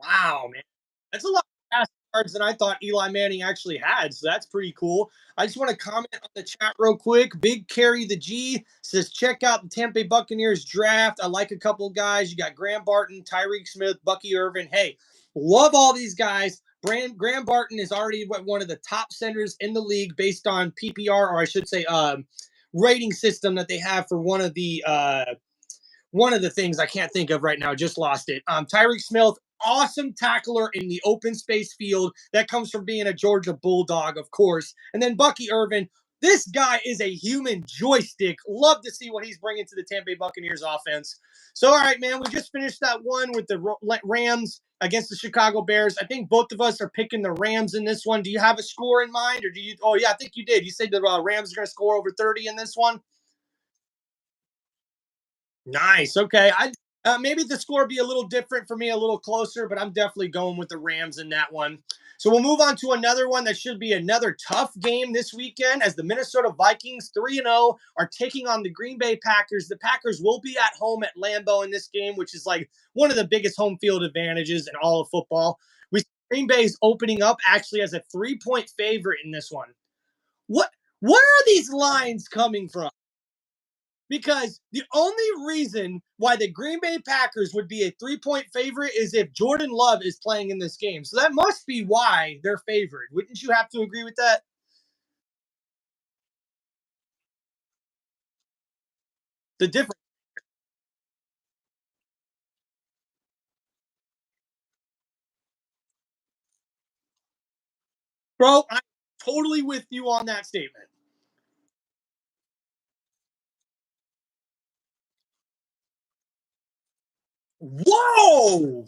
Wow, man. That's a lot of pass yards than I thought Eli Manning actually had. So that's pretty cool. I just want to comment on the chat real quick. Big Carry the G says, check out the Tampa Bay Buccaneers draft. I like a couple of guys. You got Graham Barton, Tyreek Smith, Bucky Irvin. Hey, love all these guys. Graham Barton is already one of the top centers in the league based on PPR, or I should say, rating system that they have for one of the things I can't think of right now, just lost it. Tyreek Smith, awesome tackler in the open space field. That comes from being a Georgia Bulldog, of course. And then Bucky Irvin. This guy is a human joystick. Love to see what he's bringing to the Tampa Bay Buccaneers offense. So, all right, man, we just finished that one with the Rams against the Chicago Bears. I think both of us are picking the Rams in this one. Do you have a score in mind, or do you? Oh, yeah, I think you did. You said the Rams are going to score over 30 in this one. Nice. Okay. I maybe the score be a little different for me, a little closer, but I'm definitely going with the Rams in that one. So we'll move on to another one that should be another tough game this weekend as the Minnesota Vikings 3-0 are taking on the Green Bay Packers. The Packers will be at home at Lambeau in this game, which is like one of the biggest home field advantages in all of football. We Green Bay's opening up actually as a 3-point favorite in this one. What where are these lines coming from? Because the only reason why the Green Bay Packers would be a 3-point favorite is if Jordan Love is playing in this game. So that must be why they're favored. Wouldn't you have to agree with that? The difference, bro, I'm totally with you on that statement. Whoa!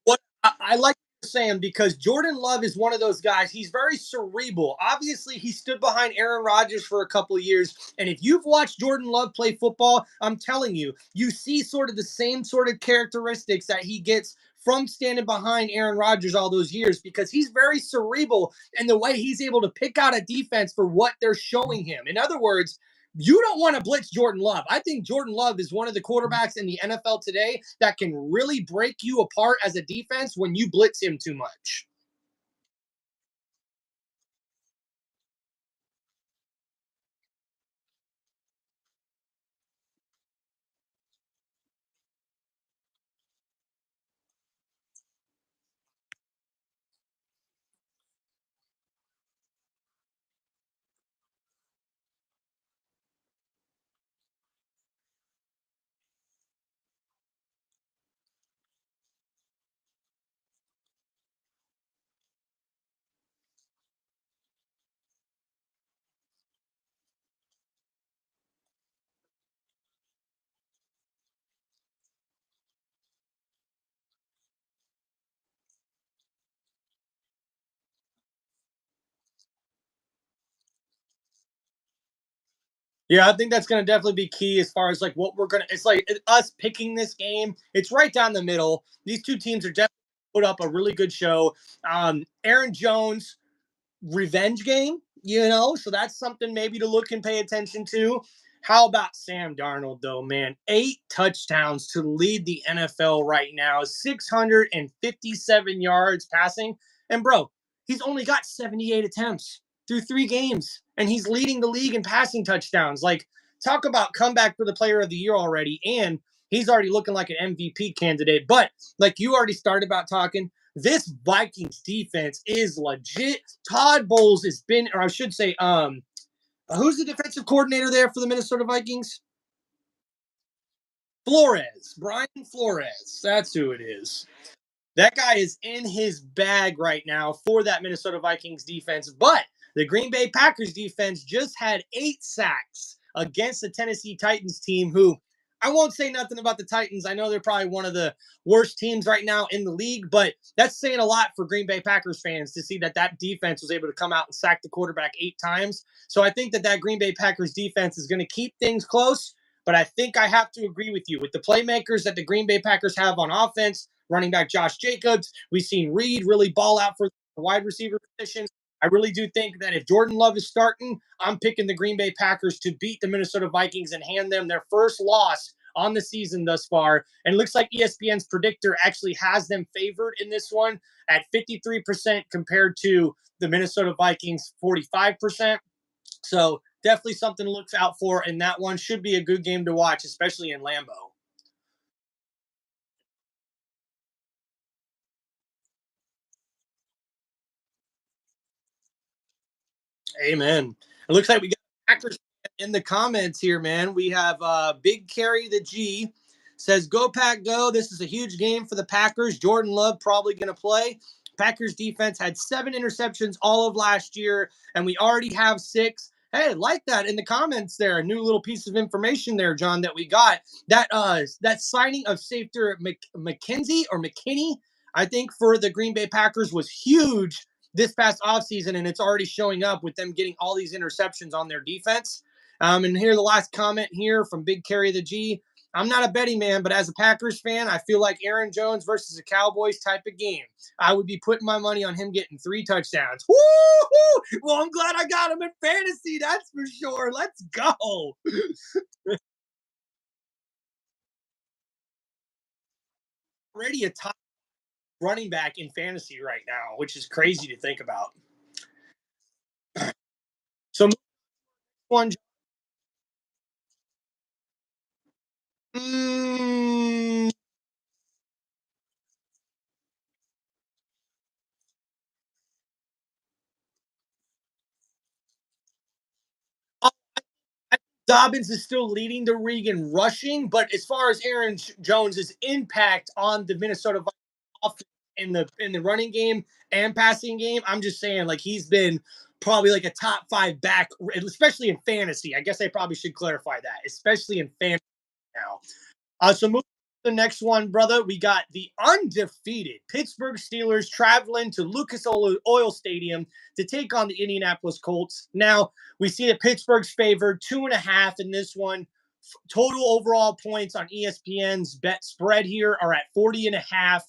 What I like saying because Jordan Love is one of those guys. He's very cerebral. Obviously, he stood behind Aaron Rodgers for a couple of years. And if you've watched Jordan Love play football, I'm telling you, you see sort of the same sort of characteristics that he gets from standing behind Aaron Rodgers all those years because he's very cerebral in the way he's able to pick out a defense for what they're showing him. In other words, You don't want to blitz Jordan Love. I think Jordan Love is one of the quarterbacks in the NFL today that can really break you apart as a defense when you blitz him too much. Yeah, I think that's going to definitely be key as far as like what we're going to. It's like us picking this game. It's right down the middle. These two teams are definitely put up a really good show. Aaron Jones revenge game, so that's something maybe to look and pay attention to. How about Sam Darnold, though, man? 8 touchdowns to lead the NFL right now, 657 yards passing. And, bro, he's only got 78 attempts through 3 games, and he's leading the league in passing touchdowns. Like, talk about comeback for the player of the year already. And he's already looking like an MVP candidate. But, like you already started about talking, this Vikings defense is legit. Todd Bowles has been, or I should say, who's the defensive coordinator there for the Minnesota Vikings? Flores, Brian Flores. That's who it is. That guy is in his bag right now for that Minnesota Vikings defense. But the Green Bay Packers defense just had 8 sacks against the Tennessee Titans team, who I won't say nothing about the Titans. I know they're probably one of the worst teams right now in the league, but that's saying a lot for Green Bay Packers fans to see that that defense was able to come out and sack the quarterback 8 times. So I think that that Green Bay Packers defense is going to keep things close. But I think I have to agree with you with the playmakers that the Green Bay Packers have on offense. Running back Josh Jacobs, we've seen Reed really ball out for the wide receiver positions. I really do think that if Jordan Love is starting, I'm picking the Green Bay Packers to beat the Minnesota Vikings and hand them their first loss on the season thus far. And it looks like ESPN's predictor actually has them favored in this one at 53% compared to the Minnesota Vikings 45%. So definitely something to look out for. And that one should be a good game to watch, especially in Lambeau. Amen. It looks like we got Packers in the comments here, man. We have Big Carry the G says, "Go Pack, go! This is a huge game for the Packers. Jordan Love probably going to play. Packers defense had 7 interceptions all of last year, and we already have 6." Hey, like that in the comments there. A new little piece of information there, John, that we got. That signing of safety McKenzie or McKinney, I think, for the Green Bay Packers was huge this past offseason, and it's already showing up with them getting all these interceptions on their defense. And here, the last comment here from Big Carry the G. "I'm not a betting man, but as a Packers fan, I feel like Aaron Jones versus a Cowboys type of game. I would be putting my money on him getting 3 touchdowns." Woo-hoo! Well, I'm glad I got him in fantasy. That's for sure. Let's go. Already a top running back in fantasy right now, which is crazy to think about. So, one. Mm, Dobbins is still leading the league in rushing, but as far as Aaron Jones's impact on the Minnesota Vikings offense in the running game and passing game, I'm just saying like he's been probably like a top 5 back, especially in fantasy. I guess I probably should clarify that, especially in fantasy now. So moving to the next one, brother, we got the undefeated Pittsburgh Steelers traveling to Lucas Oil Stadium to take on the Indianapolis Colts. Now we see that Pittsburgh's favored 2.5 in this one. Total overall points on ESPN's bet spread here are at 40.5.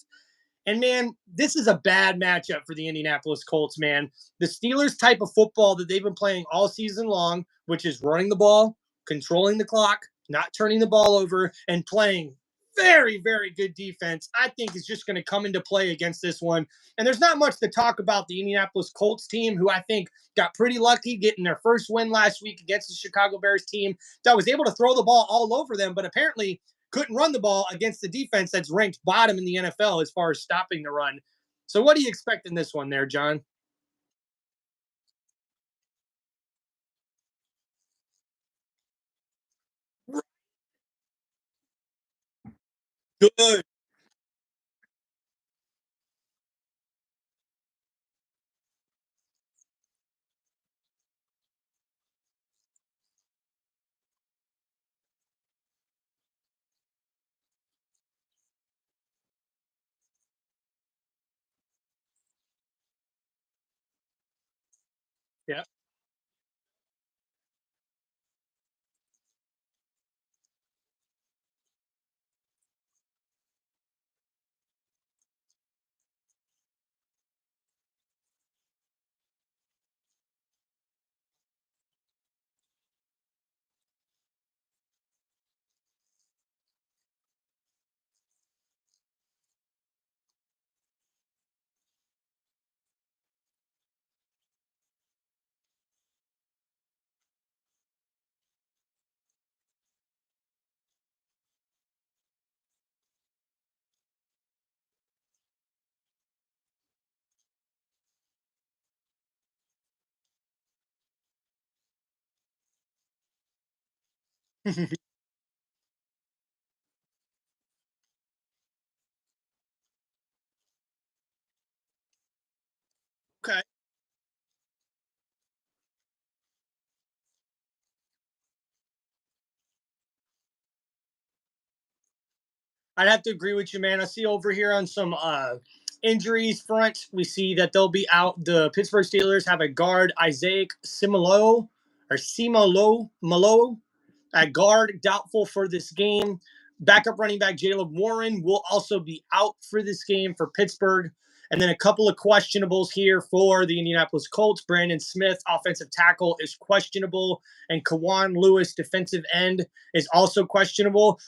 And man, this is a bad matchup for the Indianapolis Colts, man. The Steelers type of football that they've been playing all season long, which is running the ball, controlling the clock, not turning the ball over, and playing very, very good defense, I think is just going to come into play against this one. And there's not much to talk about the Indianapolis Colts team, who I think got pretty lucky getting their first win last week against the Chicago Bears team that was able to throw the ball all over them, but apparently couldn't run the ball against the defense that's ranked bottom in the NFL as far as stopping the run. So what do you expect in this one there, John? Good. Yeah. Okay. I'd have to agree with you, man. I see over here on some injuries front, we see that they'll be out. The Pittsburgh Steelers have a guard, Isaac Simolo or Simolo Malo at guard, doubtful for this game. Backup running back Jalen Warren will also be out for this game for Pittsburgh. And then a couple of questionables here for the Indianapolis Colts. Brandon Smith, offensive tackle, is questionable. And Kawan Lewis, defensive end, is also questionable.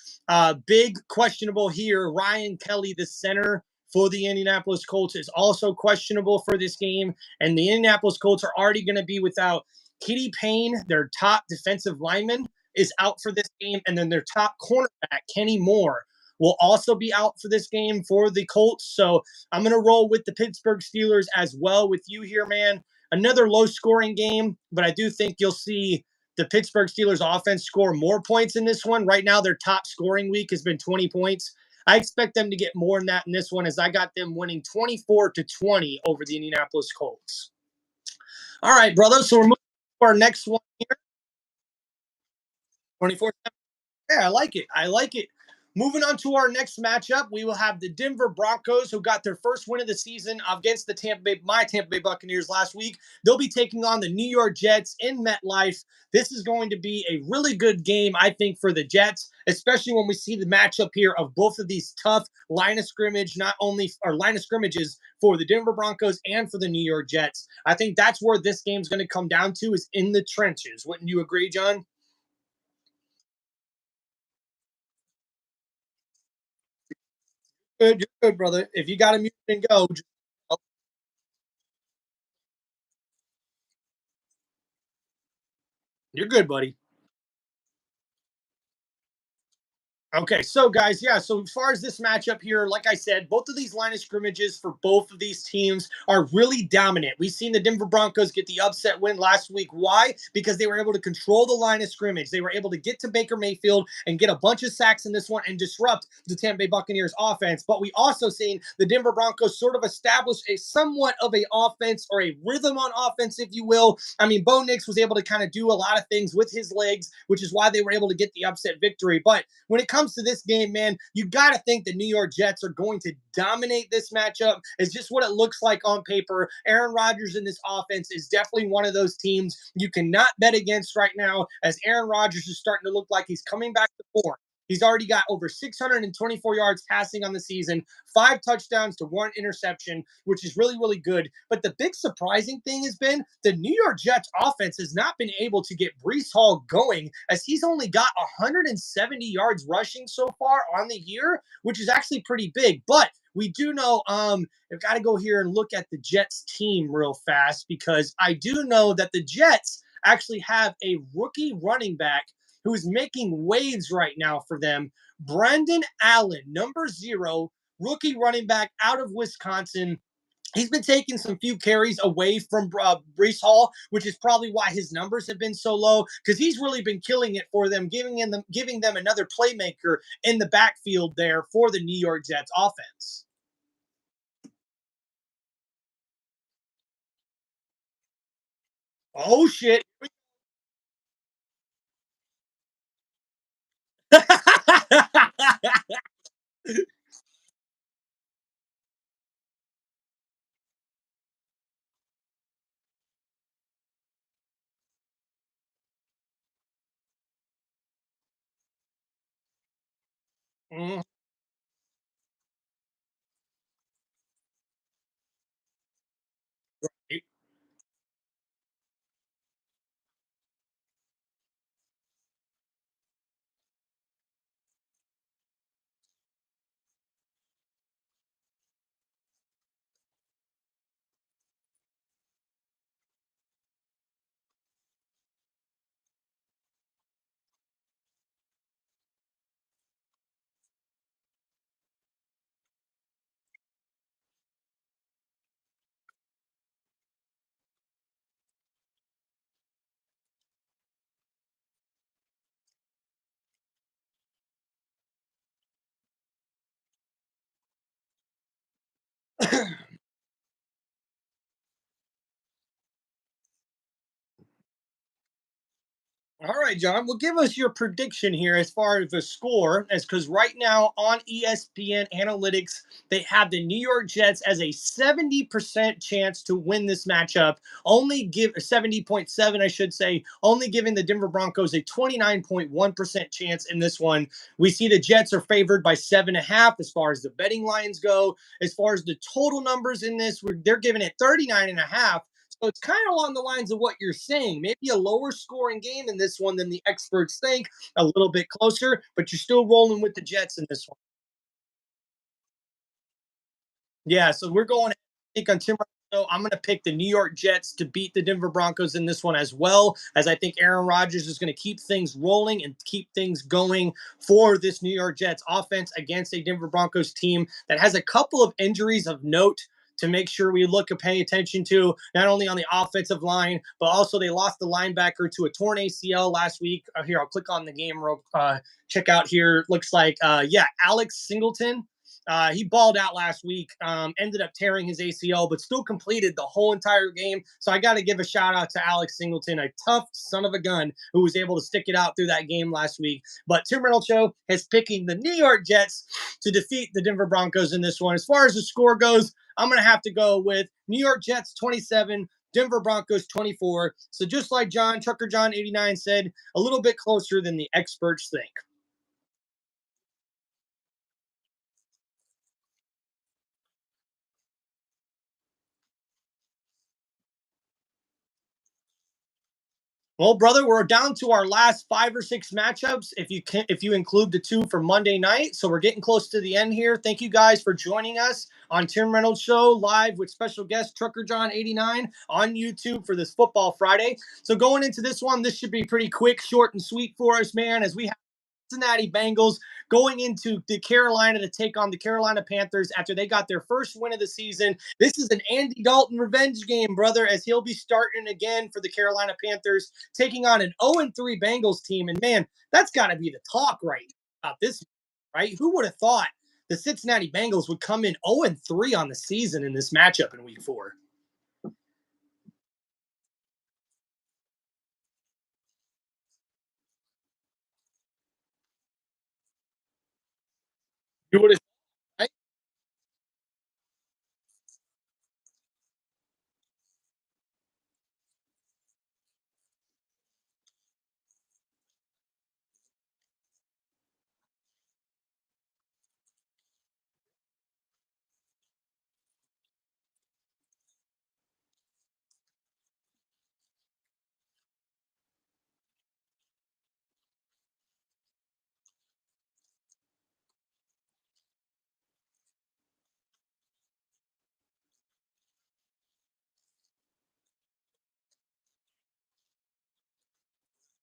Big questionable here. Ryan Kelly, the center for the Indianapolis Colts, is also questionable for this game. And the Indianapolis Colts are already going to be without Kitty Payne, their top defensive lineman, is out for this game. And then their top cornerback, Kenny Moore, will also be out for this game for the Colts. So I'm going to roll with the Pittsburgh Steelers as well with you here, man. Another low scoring game, but I do think you'll see the Pittsburgh Steelers offense score more points in this one. Right now, their top scoring week has been 20 points. I expect them to get more than that in this one, as I got them winning 24-20 over the Indianapolis Colts. All right, brother. So we're moving to our next one here. 24. Yeah, I like it. I like it. Moving on to our next matchup, we will have the Denver Broncos, who got their first win of the season against the Tampa Bay Buccaneers last week. They'll be taking on the New York Jets in MetLife. This is going to be a really good game, I think, for the Jets, especially when we see the matchup here of both of these tough line of scrimmage, not only or line of scrimmages for the Denver Broncos and for the New York Jets. I think that's where this game's going to come down to, is in the trenches. Wouldn't you agree, John? Good, you're good, brother. If you got to mute and go, oh, you're good, buddy. Okay, so guys, yeah, so as far as this matchup here, like I said, both of these line of scrimmages for both of these teams are really dominant. We've seen the Denver Broncos get the upset win last week. Why? Because they were able to control the line of scrimmage. They were able to get to Baker Mayfield and get a bunch of sacks in this one and disrupt the Tampa Bay Buccaneers offense. But we also seen the Denver Broncos sort of establish a somewhat of a offense, or a rhythm on offense, if you will. I mean, Bo Nix was able to kind of do a lot of things with his legs, which is why they were able to get the upset victory. But when it comes to this game, man, you got to think the New York Jets are going to dominate this matchup. It's just what it looks like on paper. Aaron Rodgers in this offense is definitely one of those teams you cannot bet against right now, as Aaron Rodgers is starting to look like he's coming back to form. He's already got over 624 yards passing on the season, 5 touchdowns to 1 interception, which is really, really good. But the big surprising thing has been the New York Jets offense has not been able to get Breece Hall going, as he's only got 170 yards rushing so far on the year, which is actually pretty big. But we do know I've got to go here and look at the Jets team real fast, because I do know that the Jets actually have a rookie running back who's making waves right now for them. Brendan Allen, number 0, rookie running back out of Wisconsin. He's been taking some few carries away from Breece Hall, which is probably why his numbers have been so low, because he's really been killing it for them, giving them another playmaker in the backfield there for the New York Jets offense. Oh shit. Mhm. All right, John. Well, give us your prediction here as far as the score, as because right now on ESPN Analytics, they have the New York Jets as a 70% chance to win this matchup. Only give 70.7, I should say, only giving the Denver Broncos a 29.1% chance in this one. We see the Jets are favored by 7.5 as far as the betting lines go. As far as the total numbers in this, they're giving it 39.5. So it's kind of along the lines of what you're saying. Maybe a lower scoring game in this one than the experts think, a little bit closer, but you're still rolling with the Jets in this one. Yeah, so we're going, I think, on Tim. So I'm going to pick the New York Jets to beat the Denver Broncos in this one, as well as I think Aaron Rodgers is going to keep things rolling and keep things going for this New York Jets offense against a Denver Broncos team that has a couple of injuries of note to make sure we look and pay attention to, not only on the offensive line, but also they lost the linebacker to a torn ACL last week. Here, I'll click on the game real check out here. Looks like, yeah, Alex Singleton, he balled out last week, ended up tearing his ACL, but still completed the whole entire game. So I got to give a shout out to Alex Singleton, a tough son of a gun who was able to stick it out through that game last week. But Tim Reynolds Show is picking the New York Jets to defeat the Denver Broncos in this one. As far as the score goes, I'm going to have to go with New York Jets 27, Denver Broncos 24. So just like Trucker John 89 said, a little bit closer than the experts think. Well, brother, we're down to our last 5 or 6 matchups if you include the 2 for Monday night. So we're getting close to the end here. Thank you guys for joining us on Tim Reynolds Show live with special guest Trucker John 89 on YouTube for this Football Friday. So going into this one, this should be pretty quick, short, and sweet for us, man, as we Cincinnati Bengals going into the Carolina to take on the Carolina Panthers after they got their first win of the season. This is an Andy Dalton revenge game, brother, as he'll be starting again for the Carolina Panthers, taking on an 0-3 Bengals team. And man, that's got to be the talk right about this, right? Who would have thought the Cincinnati Bengals would come in 0-3 on the season in this matchup in week 4? You would have, right?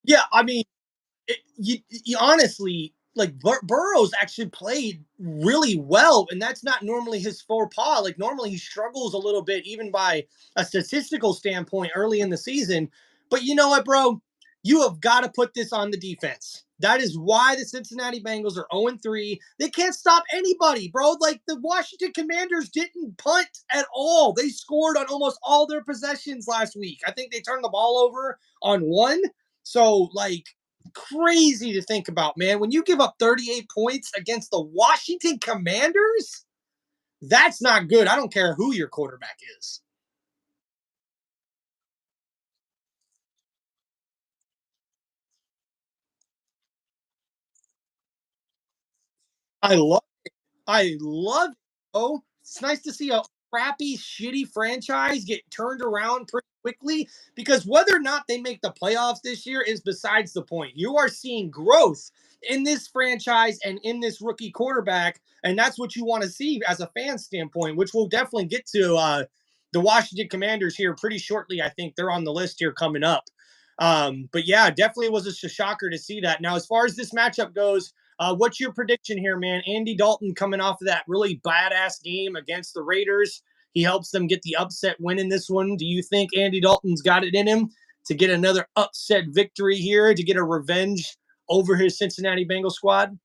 Yeah, I mean, you honestly like Burrow's actually played really well, and that's not normally his faux pas. Like normally he struggles a little bit, even by a statistical standpoint, early in the season. But you know what, bro? You have got to put this on the defense. That is why the Cincinnati Bengals are 0-3. They can't stop anybody, bro. Like the Washington Commanders didn't punt at all. They scored on almost all their possessions last week. I think they turned the ball over on one. So, like, crazy to think about, man. When you give up 38 points against the Washington Commanders, that's not good. I don't care who your quarterback is. I love it. Oh, it's nice to see a crappy, shitty franchise get turned around pretty quickly because whether or not they make the playoffs this year is besides the point. You are seeing growth in this franchise and in this rookie quarterback, and that's what you want to see as a fan standpoint, which we'll definitely get to the Washington Commanders here pretty shortly. I think they're on the list here coming up. But yeah, definitely was a shocker to see that. Now, as far as this matchup goes, what's your prediction here, man? Andy Dalton coming off of that really badass game against the Raiders. He helps them get the upset win in this one. Do you think Andy Dalton's got it in him to get another upset victory here, to get a revenge over his Cincinnati Bengals squad?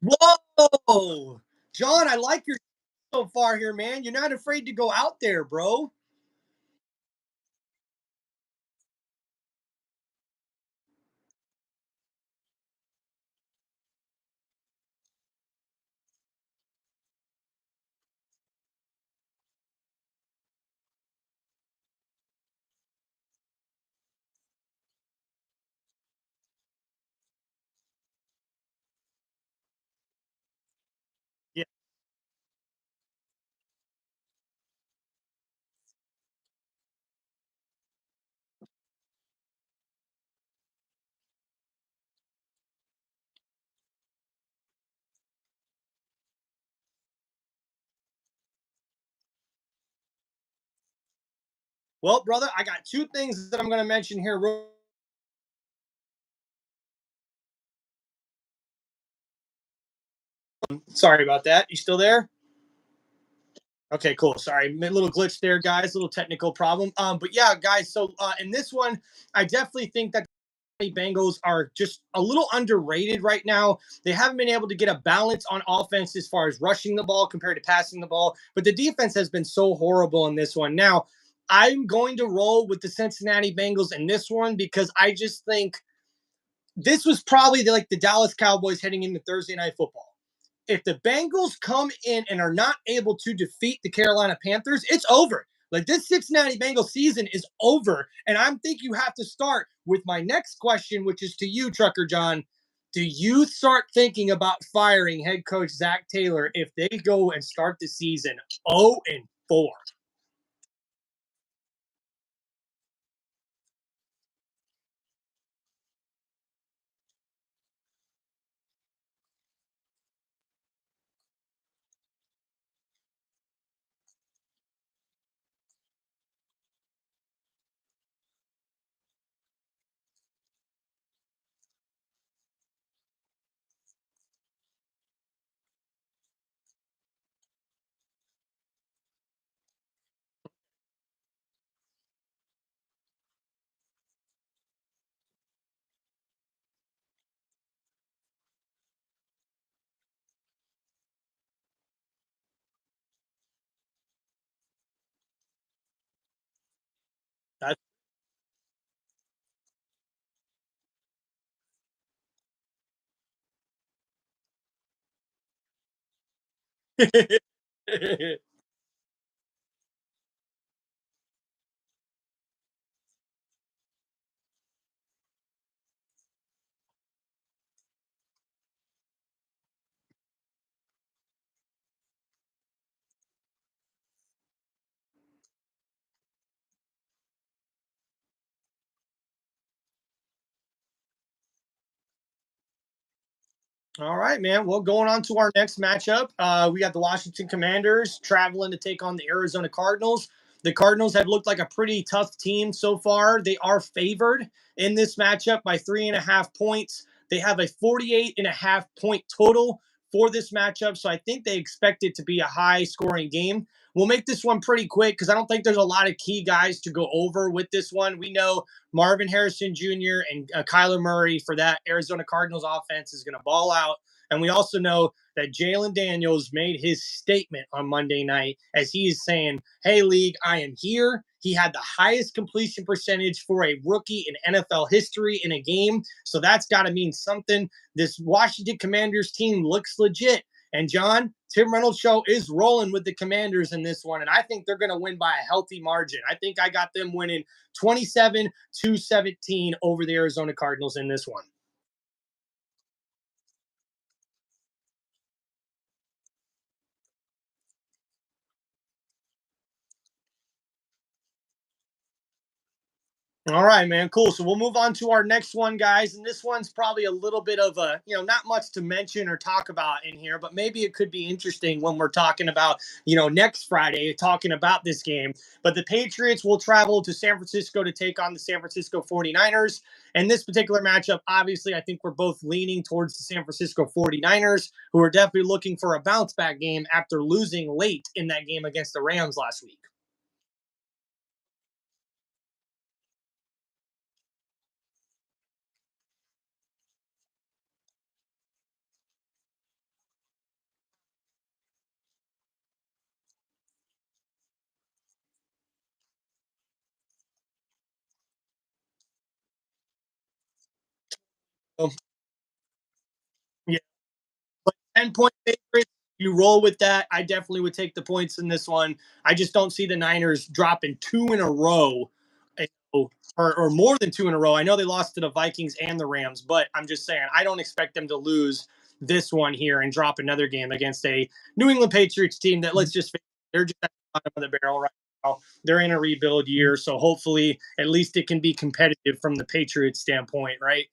Whoa, John, I like your so far here, man. You're not afraid to go out there, bro. Yeah. Well, brother, I got two things that I'm going to mention here. Sorry about that. You still there? Okay, cool. Sorry, a little glitch there, guys. Little technical problem. But yeah, guys. So in this one, I definitely think that the Bengals are just a little underrated right now. They haven't been able to get a balance on offense as far as rushing the ball compared to passing the ball. But the defense has been so horrible in this one. Now, I'm going to roll with the Cincinnati Bengals in this one because I just think this was probably like the Dallas Cowboys heading into Thursday Night Football. If the Bengals come in and are not able to defeat the Carolina Panthers, it's over. Like this Cincinnati Bengals season is over. And I think you have to start with my next question, which is to you, Trucker John. Do you start thinking about firing head coach Zach Taylor if they go and start the season 0-4? That's All right, man. Well, going on to our next matchup, we got the Washington Commanders traveling to take on the Arizona Cardinals. The Cardinals have looked like a pretty tough team so far. They are favored in this matchup by 3.5 points. They have a 48.5 point total for this matchup. So I think they expect it to be a high scoring game. We'll make this one pretty quick because I don't think there's a lot of key guys to go over with this one. We know Marvin Harrison Jr. and Kyler Murray for that Arizona Cardinals offense is going to ball out. And we also know that Jalen Daniels made his statement on Monday night as he is saying, "Hey, league, I am here." He had the highest completion percentage for a rookie in NFL history in a game. So that's got to mean something. This Washington Commanders team looks legit. And John, Tim Reynolds show is rolling with the Commanders in this one. And I think they're going to win by a healthy margin. I think I got them winning 27-17 over the Arizona Cardinals in this one. All right, man. Cool. So we'll move on to our next one, guys. And this one's probably a little bit of a, not much to mention or talk about in here, but maybe it could be interesting when we're talking about, next Friday, talking about this game. But the Patriots will travel to San Francisco to take on the San Francisco 49ers. And this particular matchup, obviously, I think we're both leaning towards the San Francisco 49ers, who are definitely looking for a bounce back game after losing late in that game against the Rams last week. So, yeah. 10-point favorite. You roll with that. I definitely would take the points in this one. I just don't see the Niners dropping two in a row, you know, or more than two in a row. I know they lost to the Vikings and the Rams, but I'm just saying I don't expect them to lose this one here and drop another game against a New England Patriots team that, let's just face it, they're just at the bottom of the barrel right now. They're in a rebuild year, so hopefully at least it can be competitive from the Patriots standpoint, right?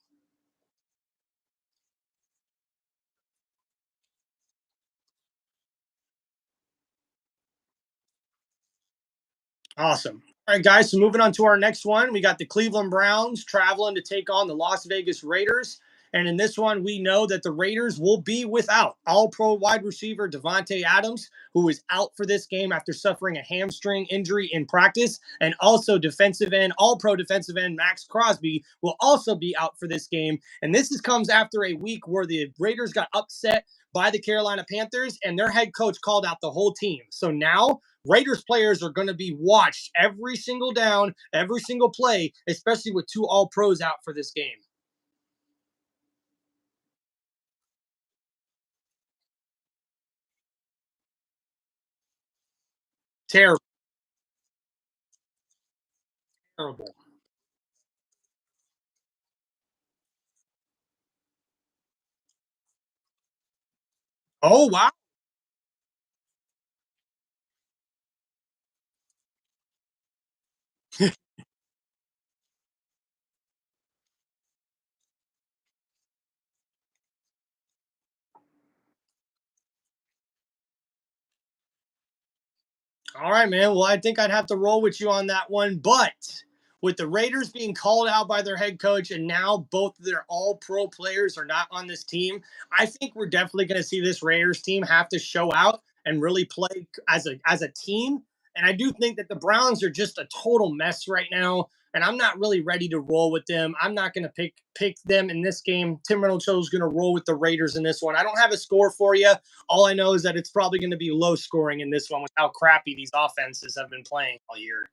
Awesome. All right, guys. So moving on to our next one, we got the Cleveland Browns traveling to take on the Las Vegas Raiders. And in this one, we know that the Raiders will be without all pro wide receiver Devontae Adams, who is out for this game after suffering a hamstring injury in practice. And also, defensive end, all pro defensive end Max Crosby will also be out for this game. And comes after a week where the Raiders got upset by the Carolina Panthers and their head coach called out the whole team. So now Raiders players are going to be watched every single down, every single play, especially with two all pros out for this game. Terrible, terrible. Oh, wow. All right, man. Well, I think I'd have to roll with you on that one. But with the Raiders being called out by their head coach and now both of their all pro players are not on this team, I think we're definitely going to see this Raiders team have to show out and really play as a team. And I do think that the Browns are just a total mess right now. And I'm not really ready to roll with them. I'm not going to pick them in this game. Tim Reynolds is going to roll with the Raiders in this one. I don't have a score for you. All I know is that it's probably going to be low scoring in this one with how crappy these offenses have been playing all year.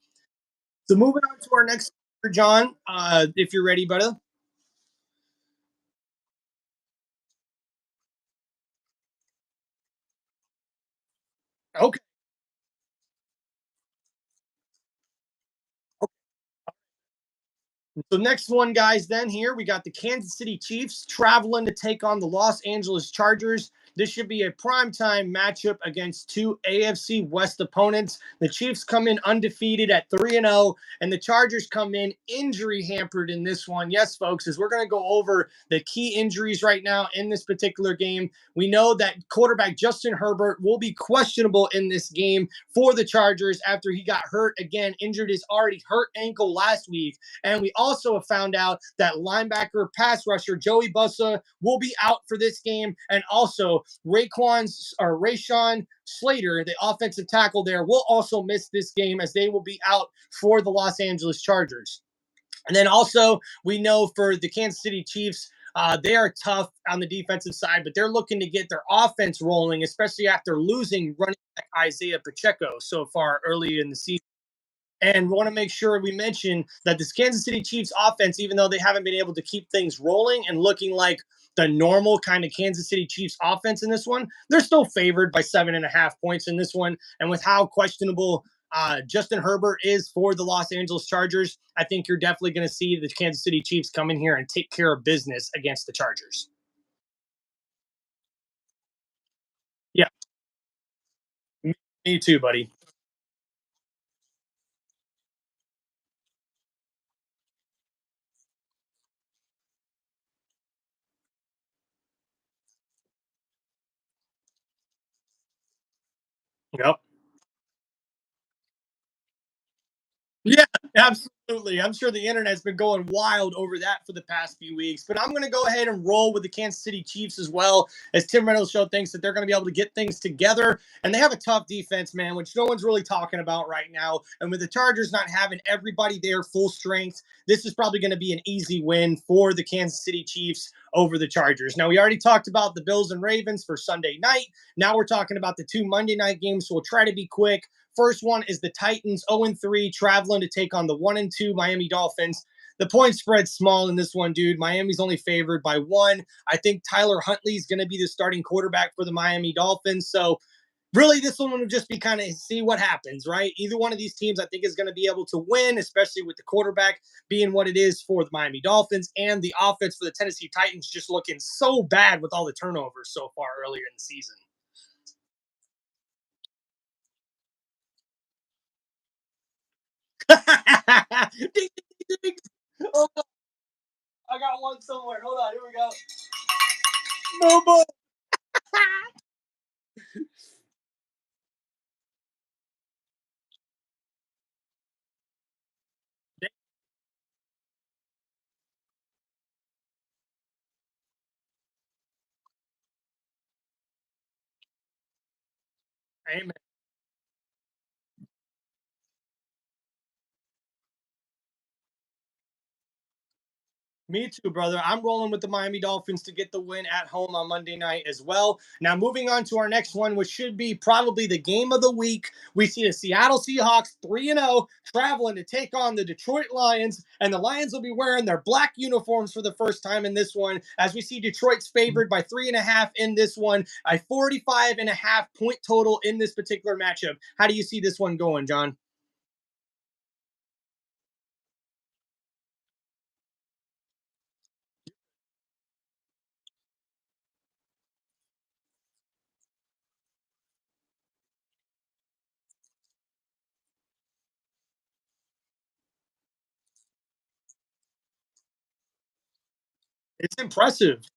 So moving on to our next, John, if you're ready, buddy. Okay. So next one, guys, then here we got the Kansas City Chiefs traveling to take on the Los Angeles Chargers. This should be a primetime matchup against two AFC West opponents. The Chiefs come in undefeated at 3-0, and the Chargers come in injury hampered in this one. Yes, folks, as we're going to go over the key injuries right now in this particular game. We know that quarterback Justin Herbert will be questionable in this game for the Chargers after he got hurt again, injured his already hurt ankle last week. And we also have found out that linebacker pass rusher Joey Bosa will be out for this game. And also Rashawn Slater, the offensive tackle there, will also miss this game as they will be out for the Los Angeles Chargers. And then also, we know for the Kansas City Chiefs, they are tough on the defensive side, but they're looking to get their offense rolling, especially after losing running back Isaiah Pacheco so far early in the season. And we want to make sure we mention that this Kansas City Chiefs offense, even though they haven't been able to keep things rolling and looking like the normal kind of Kansas City Chiefs offense in this one, they're still favored by 7.5 points in this one. And with how questionable Justin Herbert is for the Los Angeles Chargers, I think you're definitely going to see the Kansas City Chiefs come in here and take care of business against the Chargers. Yeah, me too, buddy. Yep. Yeah, absolutely. I'm sure the internet's been going wild over that for the past few weeks. But I'm going to go ahead and roll with the Kansas City Chiefs as well, as Tim Reynolds Show thinks that they're going to be able to get things together. And they have a tough defense, man, which no one's really talking about right now. And with the Chargers not having everybody there full strength, this is probably going to be an easy win for the Kansas City Chiefs over the Chargers. Now, we already talked about the Bills and Ravens for Sunday night. Now we're talking about the two Monday night games. So we'll try to be quick. First one is the Titans 0-3 traveling to take on the 1-2 Miami Dolphins. The point spread's small in this one, dude. Miami's only favored by one. I think Tyler Huntley is going to be the starting quarterback for the Miami Dolphins. So really, this one will just be kind of see what happens, right? Either one of these teams, I think, is going to be able to win, especially with the quarterback being what it is for the Miami Dolphins and the offense for the Tennessee Titans just looking so bad with all the turnovers so far earlier in the season. Ding, ding, ding, ding. Oh, I got one somewhere. Hold on, here we go. No more. Amen. Me too, brother. I'm rolling with the Miami Dolphins to get the win at home on Monday night as well. Now, moving on to our next one, which should be probably the game of the week. We see the Seattle Seahawks 3-0 traveling to take on the Detroit Lions, and the Lions will be wearing their black uniforms for the first time in this one. As we see Detroit's favored by 3.5 in this one, a 45.5 point total in this particular matchup. How do you see this one going, John? It's impressive.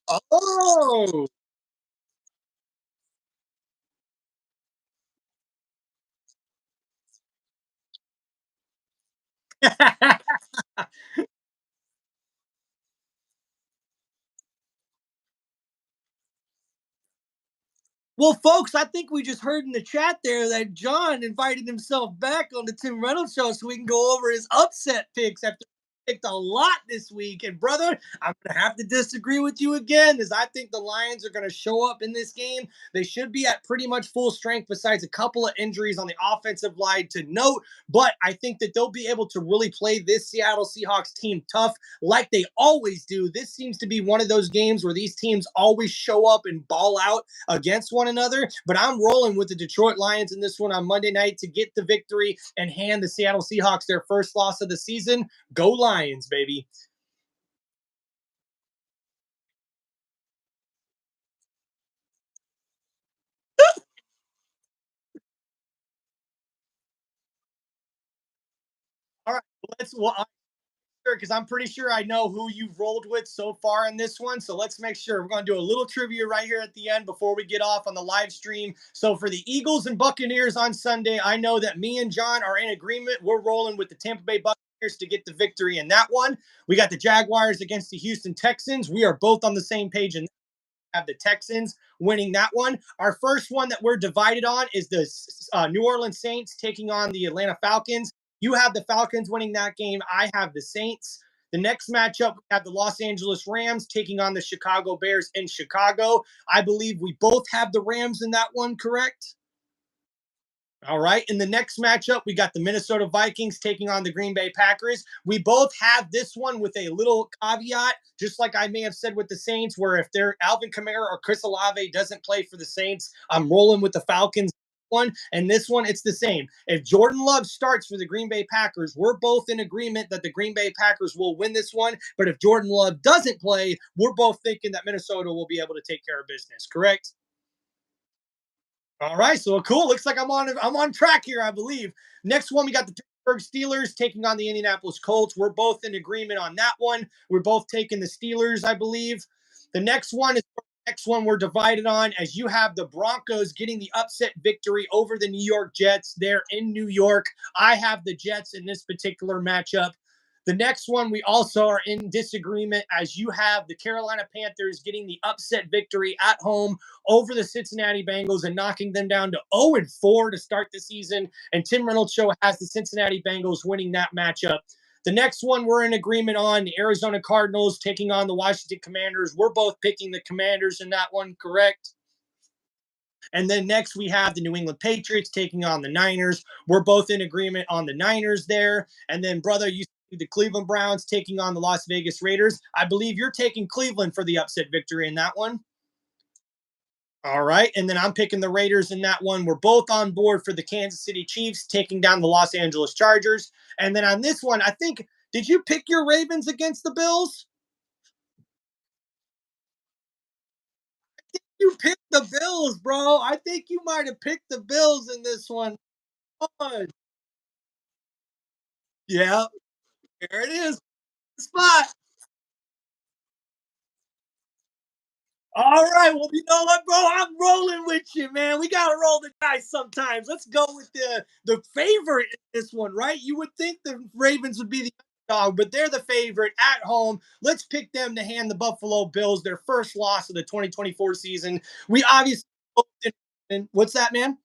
Oh, well, folks, I think we just heard in the chat there that John invited himself back on the Tim Reynolds show so we can go over his upset picks after. picked a lot this week. And brother, I'm gonna have to disagree with you again, as I think the Lions are gonna show up in this game. They should be at pretty much full strength, besides a couple of injuries on the offensive line to note. But I think that they'll be able to really play this Seattle Seahawks team tough, like they always do. This seems to be one of those games where these teams always show up and ball out against one another. But I'm rolling with the Detroit Lions in this one on Monday night to get the victory and hand the Seattle Seahawks their first loss of the season. Go Lions, baby. All right, well, because I'm pretty sure I know who you've rolled with so far in this one. So let's make sure we're going to do a little trivia right here at the end before we get off on the live stream. So for the Eagles and Buccaneers on Sunday, I know that me and John are in agreement. We're rolling with the Tampa Bay Buccaneers to get the victory in that one. We got the Jaguars against the Houston Texans. We are both on the same page in have the Texans winning that one. Our first one that we're divided on is the New Orleans Saints taking on the Atlanta Falcons. You have the Falcons winning that game. I have the Saints. The next matchup, we have the Los Angeles Rams taking on the Chicago Bears in Chicago. I believe we both have the Rams in that one, correct? All right. In the next matchup, we got the Minnesota Vikings taking on the Green Bay Packers. We both have this one with a little caveat, just like I may have said with the Saints, where if they're Alvin Kamara or Chris Olave doesn't play for the Saints, I'm rolling with the Falcons one. And this one, it's the same. If Jordan Love starts for the Green Bay Packers, we're both in agreement that the Green Bay Packers will win this one. But if Jordan Love doesn't play, we're both thinking that Minnesota will be able to take care of business. Correct? All right, so cool. Looks like I'm on track here, I believe. Next one, we got the Pittsburgh Steelers taking on the Indianapolis Colts. We're both in agreement on that one. We're both taking the Steelers, I believe. The next one we're divided on, as you have the Broncos getting the upset victory over the New York Jets. They're in New York. I have the Jets in this particular matchup. The next one, we also are in disagreement, as you have the Carolina Panthers getting the upset victory at home over the Cincinnati Bengals and knocking them down to 0-4 to start the season. And Tim Reynolds Show has the Cincinnati Bengals winning that matchup. The next one we're in agreement on, the Arizona Cardinals taking on the Washington Commanders. We're both picking the Commanders in that one, correct? And then next we have the New England Patriots taking on the Niners. We're both in agreement on the Niners there. And then, brother, you see the Cleveland Browns taking on the Las Vegas Raiders. I believe you're taking Cleveland for the upset victory in that one. All right. And then I'm picking the Raiders in that one. We're both on board for the Kansas City Chiefs taking down the Los Angeles Chargers. And then on this one, I think, did you pick your Ravens against the Bills? You picked the Bills, bro. I think you might have picked the Bills in this one. Oh, yeah, there it is. Spot. All right. Well, you know what, bro? I'm rolling with you, man. We gotta roll the dice sometimes. Let's go with the favorite in this one, right? You would think the Ravens would be the dog, but they're the favorite at home. Let's pick them to hand the Buffalo Bills their first loss of the 2024 season. We obviously what's that, man?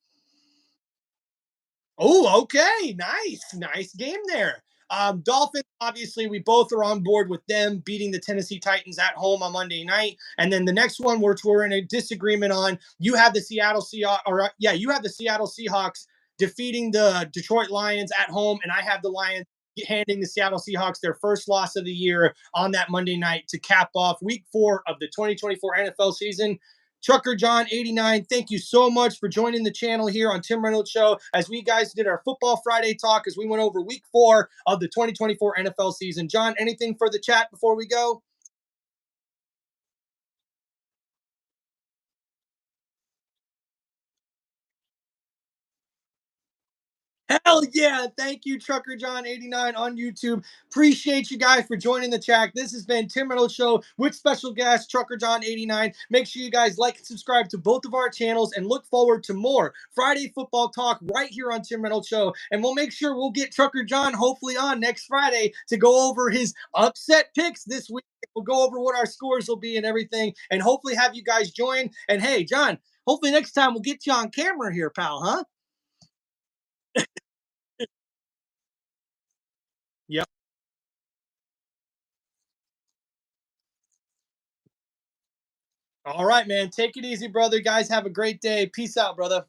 Oh, okay. Nice. Nice game there. Dolphins, obviously, we both are on board with them beating the Tennessee Titans at home on Monday night. And then the next one, which we're in a disagreement on, you have the Seattle Seahawks, or yeah, you have the Seattle Seahawks defeating the Detroit Lions at home, and I have the Lions handing the Seattle Seahawks their first loss of the year on that Monday night to cap off week 4 of the 2024 NFL season. Trucker John 89, thank you so much for joining the channel here on Tim Reynolds Show as we guys did our Football Friday talk as we went over week 4 of the 2024 NFL season. John, anything for the chat before we go? Hell yeah. Thank you, Trucker John 89 on YouTube. Appreciate you guys for joining the chat. This has been Tim Reynolds Show with special guest Trucker John 89. Make sure you guys like and subscribe to both of our channels and look forward to more Friday football talk right here on Tim Reynolds Show. And we'll make sure we'll get Trucker John hopefully on next Friday to go over his upset picks this week. We'll go over what our scores will be and everything, and hopefully have you guys join. And hey, John, hopefully next time we'll get you on camera here, pal, huh? Yep. All right, man. Take it easy, brother. Guys, have a great day. Peace out, brother.